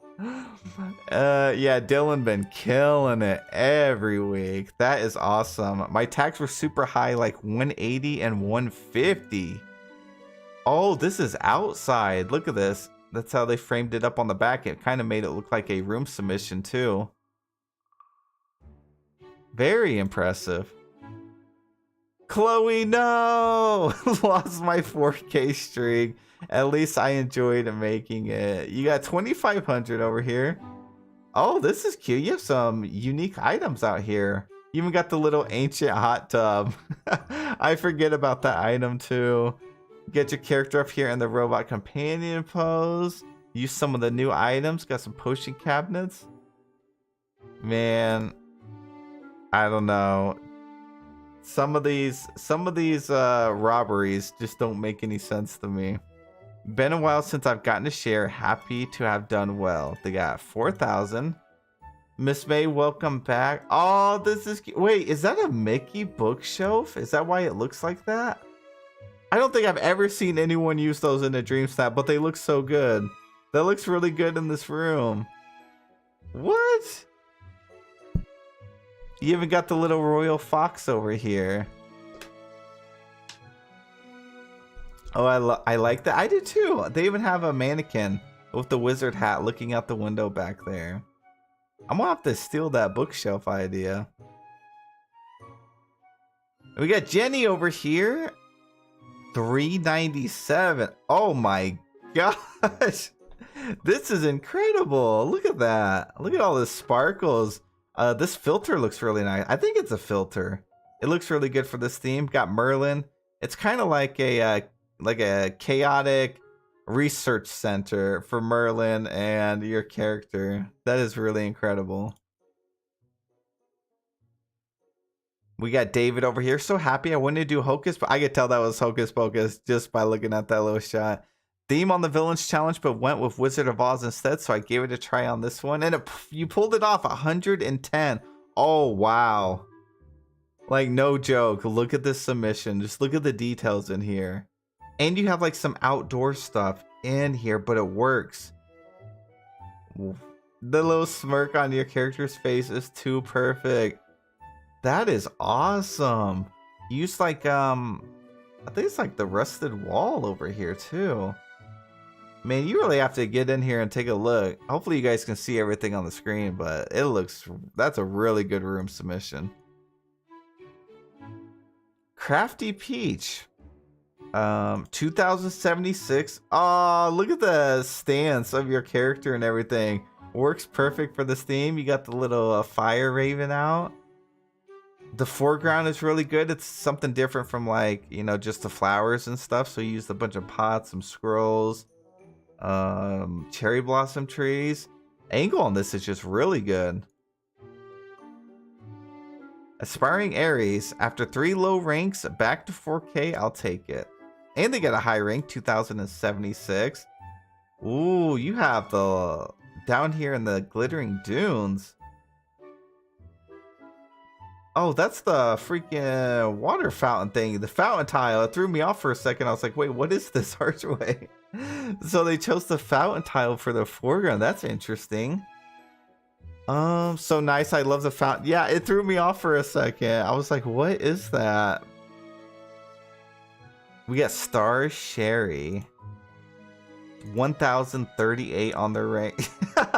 Speaker 1: Yeah, Dylan been killing it every week. That is awesome. My tags were super high, like 180 and 150. Oh, this is outside. Look at this. That's how they framed it up on the back. It kind of made it look like a room submission too. Very impressive. Chloe, no! Lost my 4K streak. At least I enjoyed making it. You got 2,500 over here. Oh, this is cute. You have some unique items out here. You even got the little ancient hot tub. I forget about that item too. Get your character up here in the robot companion pose. Use some of the new items. Got some potion cabinets. Man, I don't know. Some of these robberies just don't make any sense to me. Been a while since I've gotten to share. Happy to have done well. They got 4,000. Miss May, welcome back. Oh, this is... Wait, is that a Mickey bookshelf? Is that why it looks like that? I don't think I've ever seen anyone use those in a Dream Snap, but they look so good. That looks really good in this room. What? You even got the little royal fox over here. Oh, I like that. I do too. They even have a mannequin with the wizard hat looking out the window back there. I'm gonna have to steal that bookshelf idea. We got Jenny over here. 397. Oh my gosh. This is incredible. Look at that. Look at all the sparkles. This filter looks really nice. I think it's a filter. It looks really good for this theme. Got Merlin. It's kind of like a chaotic research center for Merlin and your character. That is really incredible. We got David over here. So happy I wanted to do Hocus, but I could tell that was Hocus Pocus just by looking at that little shot. Theme on the Villains Challenge, but went with Wizard of Oz instead, so I gave it a try on this one. And you pulled it off, 110. Oh, wow. Like, no joke. Look at this submission. Just look at the details in here. And you have, like, some outdoor stuff in here, but it works. The little smirk on your character's face is too perfect. That is awesome. Use, like, I think it's, like, the rusted wall over here, too. Man, you really have to get in here and take a look. Hopefully you guys can see everything on the screen, but it looks... That's a really good room submission. Crafty Peach. 2076. Oh, look at the stance of your character and everything. Works perfect for this theme. You got the little fire raven out. The foreground is really good. It's something different from, like, you know, just the flowers and stuff. So you used a bunch of pots, some scrolls, cherry blossom trees. Angle on this is just really good. Aspiring Aries. After 3 low ranks, back to 4K, I'll take it. And they get a high rank, 2076. Ooh, you have the... Down here in the Glittering Dunes. Oh, that's the freaking water fountain thing. The fountain tile. It threw me off for a second. I was like, wait, what is this archway? So they chose the fountain tile for the foreground. That's interesting. So nice. I love the fountain. Yeah, it threw me off for a second. I was like, what is that? We got Star Sherry. 1038 on the rank.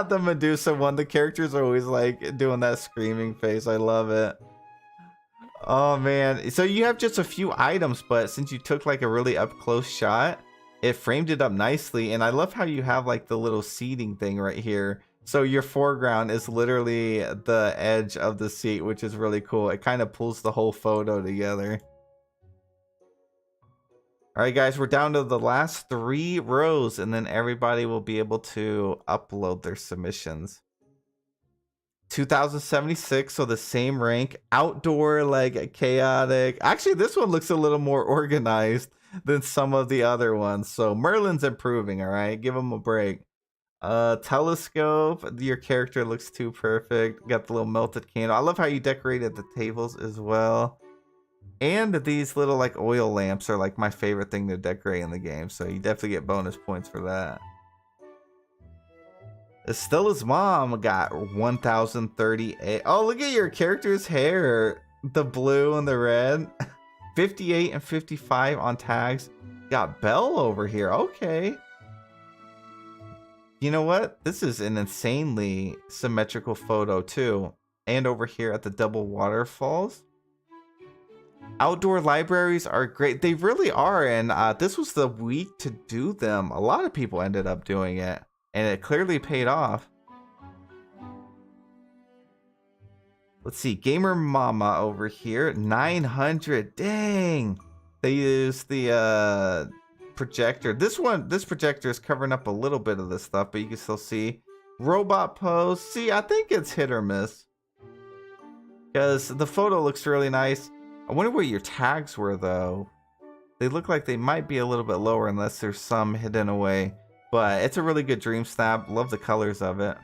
Speaker 1: The Medusa one. The characters are always like doing that screaming face. I love it. Oh man. So you have just a few items, but since you took like a really up close shot, it framed it up nicely. And I love how you have like the little seating thing right here. So your foreground is literally the edge of the seat, which is really cool. It kind of pulls the whole photo together. All right, guys, we're down to the last 3 rows, and then everybody will be able to upload their submissions. 2076, so the same rank. Outdoor, like chaotic. Actually, this one looks a little more organized than some of the other ones. So Merlin's improving, all right? Give him a break. Telescope. Your character looks too perfect. Got the little melted candle. I love how you decorated the tables as well. And these little like oil lamps are like my favorite thing to decorate in the game. So you definitely get bonus points for that. Stella's mom got 1,038. Oh, look at your character's hair. The blue and the red. 58 and 55 on tags. Got Belle over here. Okay. You know what? This is an insanely symmetrical photo too. And over here at the double waterfalls. Outdoor libraries are great. They really are. And this was the week to do them. A lot of people ended up doing it. And it clearly paid off. Let's see. Gamer Mama over here. 900. Dang. They used the projector. This projector is covering up a little bit of this stuff, but you can still see. Robot pose. See, I think it's hit or miss. Because the photo looks really nice. I wonder what your tags were, though. They look like they might be a little bit lower unless there's some hidden away. But it's a really good dream snap. Love the colors of it.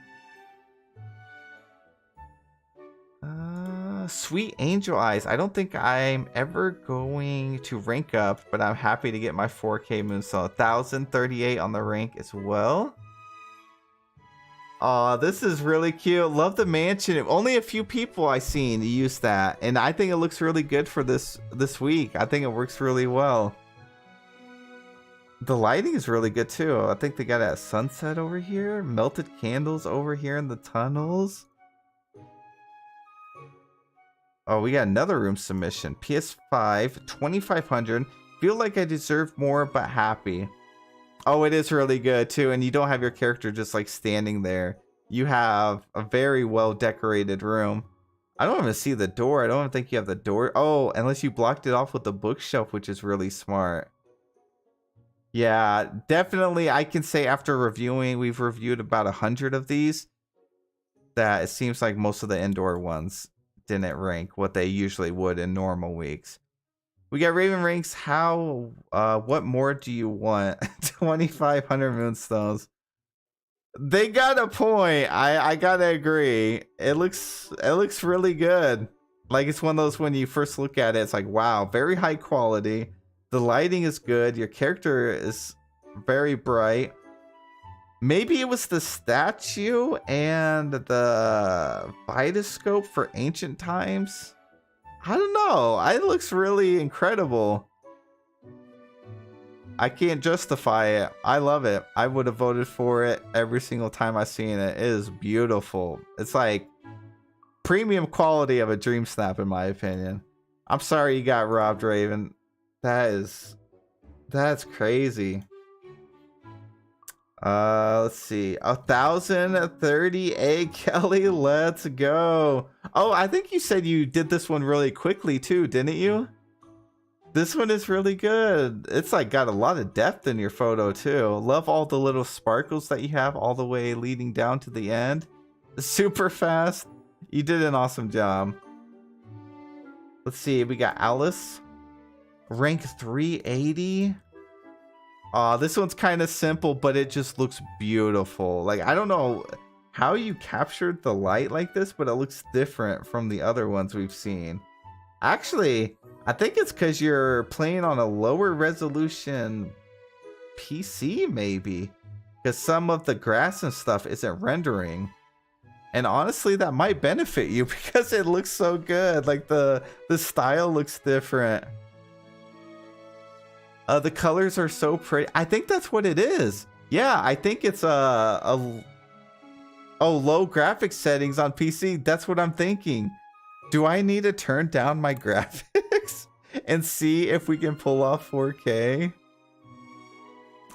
Speaker 1: Sweet Angel Eyes. I don't think I'm ever going to rank up, but I'm happy to get my 4K Moonstone. 1,038 on the rank as well. Aw, this is really cute. Love the mansion. Only a few people I seen use that, and I think it looks really good for this week. I think it works really well. The lighting is really good too. I think they got a sunset over here, melted candles over here in the tunnels. Oh, we got another room submission. PS5, 2,500. Feel like I deserve more, but happy. Oh, it is really good too. And you don't have your character just like standing there. You have a very well decorated room. I don't even see the door. I don't even think you have the door. Oh, unless you blocked it off with the bookshelf, which is really smart. Yeah, definitely. I can say after reviewing, we've reviewed about 100 of these, that it seems like most of the indoor ones didn't rank what they usually would in normal weeks. We got Raven Ranks. How, what more do you want? 2,500 moonstones. They got a point. I gotta agree. It looks really good. Like it's one of those when you first look at it, it's like, wow, very high quality. The lighting is good. Your character is very bright. Maybe it was the statue and the Vitoscope for ancient times. I don't know. It looks really incredible. I can't justify it. I love it. I would have voted for it every single time I seen it. It is beautiful. It's like premium quality of a dream snap, in my opinion. I'm sorry you got robbed, Raven. That's crazy. Let's see. 1,038, Kelly. Let's go. Oh, I think you said you did this one really quickly too, didn't you? This one is really good. It's like got a lot of depth in your photo too. Love all the little sparkles that you have all the way leading down to the end. Super fast. You did an awesome job. Let's see. We got Alice. Rank 380. This one's kind of simple, but it just looks beautiful. Like, I don't know how you captured the light like this, but it looks different from the other ones we've seen. Actually, I think it's because you're playing on a lower resolution PC, maybe. Because some of the grass and stuff isn't rendering. And honestly, that might benefit you because it looks so good. Like, the style looks different. The colors are so pretty. I think that's what it is. Yeah, I think it's low graphics settings on PC. That's what I'm thinking. Do I need to turn down my graphics and see if we can pull off 4K?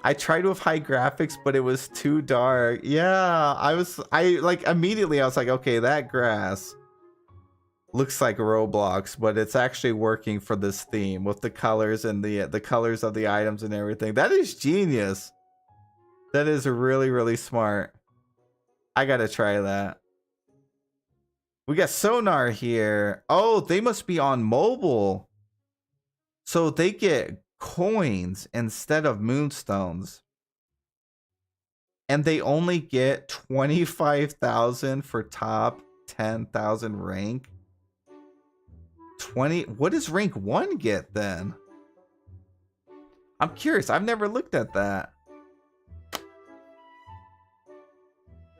Speaker 1: I tried with high graphics, but it was too dark. Yeah, I like immediately I was like, okay, that grass looks like Roblox, but it's actually working for this theme with the colors and the colors of the items and everything. That is genius. That is really, really smart. I gotta try that. We got Sonar here. Oh, they must be on mobile. So they get coins instead of moonstones. And they only get 25,000 for top 10,000 rank. 20. What does rank 1 get then? I'm curious. I've never looked at that.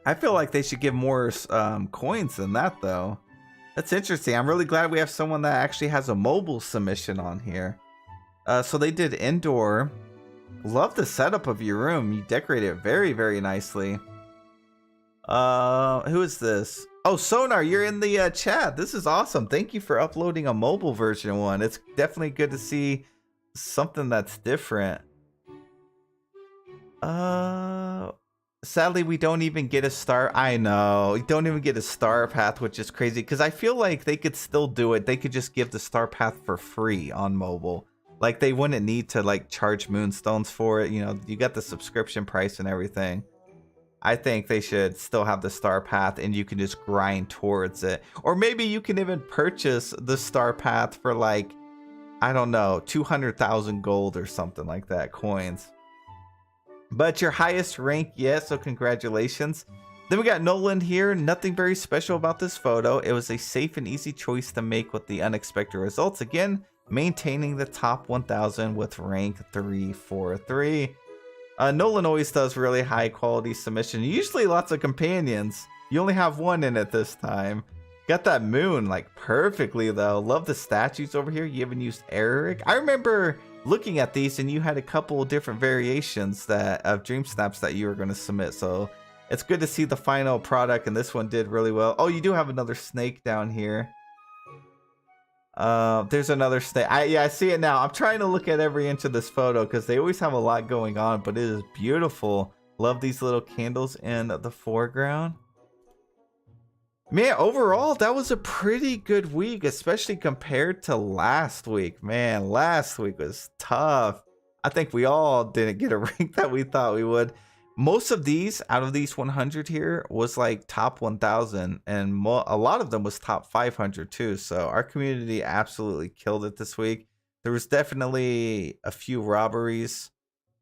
Speaker 1: I feel like they should give more coins than that, though. That's interesting. I'm really glad we have someone that actually has a mobile submission on here. So they did indoor. Love the setup of your room. You decorated it very, very nicely. Who is this? Oh, Sonar, you're in the chat. This is awesome. Thank you for uploading a mobile version one. It's definitely good to see something that's different. Sadly, we don't even get a star. I know. We don't even get a star path, which is crazy because I feel like they could still do it. They could just give the star path for free on mobile. Like, they wouldn't need to, like, charge moonstones for it. You know, you got the subscription price and everything. I think they should still have the star path and you can just grind towards it. Or maybe you can even purchase the star path for, like, I don't know, 200,000 gold or something like that, coins. But your highest rank yet, so congratulations. Then we got Nolan here. Nothing very special about this photo. It was a safe and easy choice to make with the unexpected results. Again, maintaining the top 1,000 with rank 343. Nolan always does really high quality submission. Usually lots of companions. You only have one in it this time. Got that moon like perfectly though. Love the statues over here. You even used Eric. I remember looking at these and you had a couple different variations that of dream snaps that you were going to submit. So it's good to see the final product, and this one did really well. Oh, you do have another snake down here. There's another snake. Yeah, I see it now. I'm trying to look at every inch of this photo because they always have a lot going on, but it is beautiful. Love these little candles in the foreground. Man, overall, that was a pretty good week, especially compared to last week. Man, last week was tough. I think we all didn't get a rank that we thought we would. Most of these, out of these 100 here, was like top 1,000, and a lot of them was top 500 too. So our community absolutely killed it this week. There was definitely a few robberies,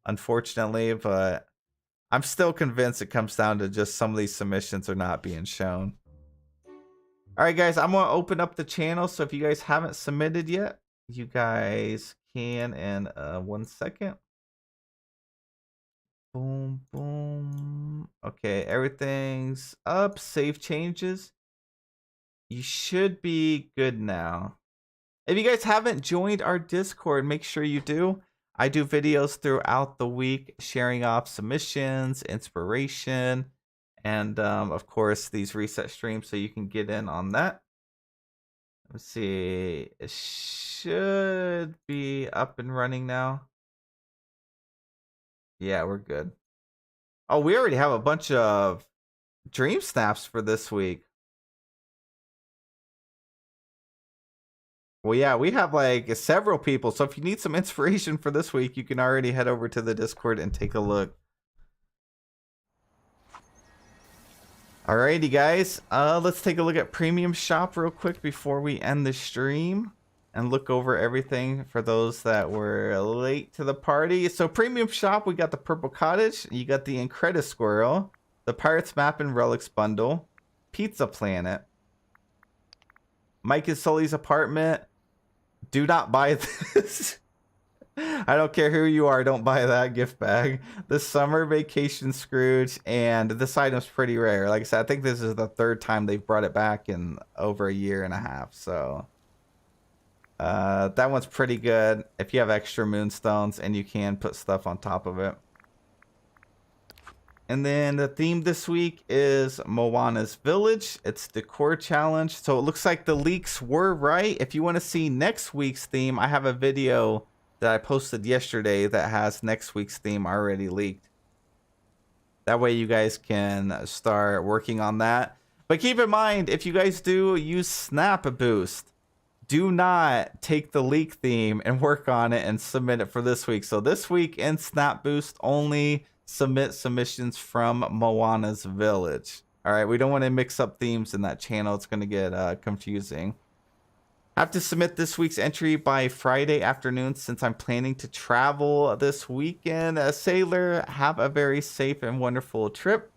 Speaker 1: unfortunately, but I'm still convinced it comes down to just some of these submissions are not being shown. All right, guys, I'm going to open up the channel. So if you guys haven't submitted yet, you guys can in 1 second. Boom, boom. Okay, everything's up. Save changes. You should be good now. If you guys haven't joined our Discord, make sure you do. I do videos throughout the week sharing off submissions, inspiration, and of course these reset streams, so you can get in on that. Let's see. It should be up and running now. Yeah, we're good. Oh, we already have a bunch of dream snaps for this week. Well, yeah, we have like several people. So if you need some inspiration for this week, you can already head over to the Discord and take a look. Alrighty, guys. Let's take a look at Premium Shop real quick before we end the stream and look over everything for those that were late to the party. So Premium Shop, we got the Purple Cottage, you got the Incredi Squirrel, the Pirates Map and Relics Bundle, Pizza Planet, Mike and Sully's Apartment. Do not buy this. I don't care who you are, don't buy that gift bag. The Summer Vacation Scrooge, and this item's pretty rare. Like I said, I think this is the third time they've brought it back in over a year and a half. So that one's pretty good if you have extra moonstones and you can put stuff on top of it. And then the theme this week is Moana's Village. It's Decor Challenge. So it looks like the leaks were right. If you want to see next week's theme, I have a video that I posted yesterday that has next week's theme already leaked. That way you guys can start working on that. But keep in mind, if you guys do use Snap Boost, do not take the leak theme and work on it and submit it for this week. So this week in Snap Boost, only submit submissions from Moana's Village. All right, we don't want to mix up themes in that channel. It's going to get confusing. I have to submit this week's entry by Friday afternoon since I'm planning to travel this weekend. Sailor, have a very safe and wonderful trip.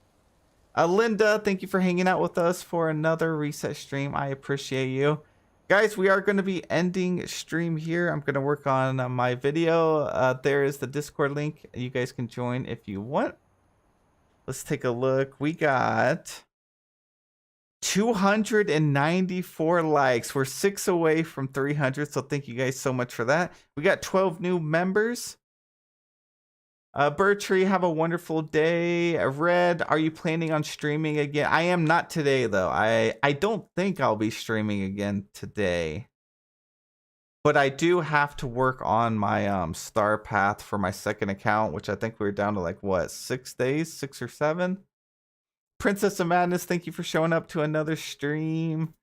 Speaker 1: Linda, thank you for hanging out with us for another reset stream. I appreciate you. Guys, we are going to be ending stream here. I'm going to work on my video. There is the Discord link. You guys can join if you want. Let's take a look. We got 294 likes. We're 6 away from 300, so thank you guys so much for that. We got 12 new members. Bertree, have a wonderful day. Red, are you planning on streaming again? I am not today, though. I don't think I'll be streaming again today. But I do have to work on my star path for my second account, which I think we're down to like, what, 6 days? 6 or 7? Princess of Madness, thank you for showing up to another stream.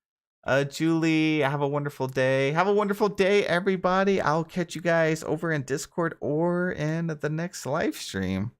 Speaker 1: Julie, have a wonderful day. Have a wonderful day, everybody. I'll catch you guys over in Discord or in the next live stream.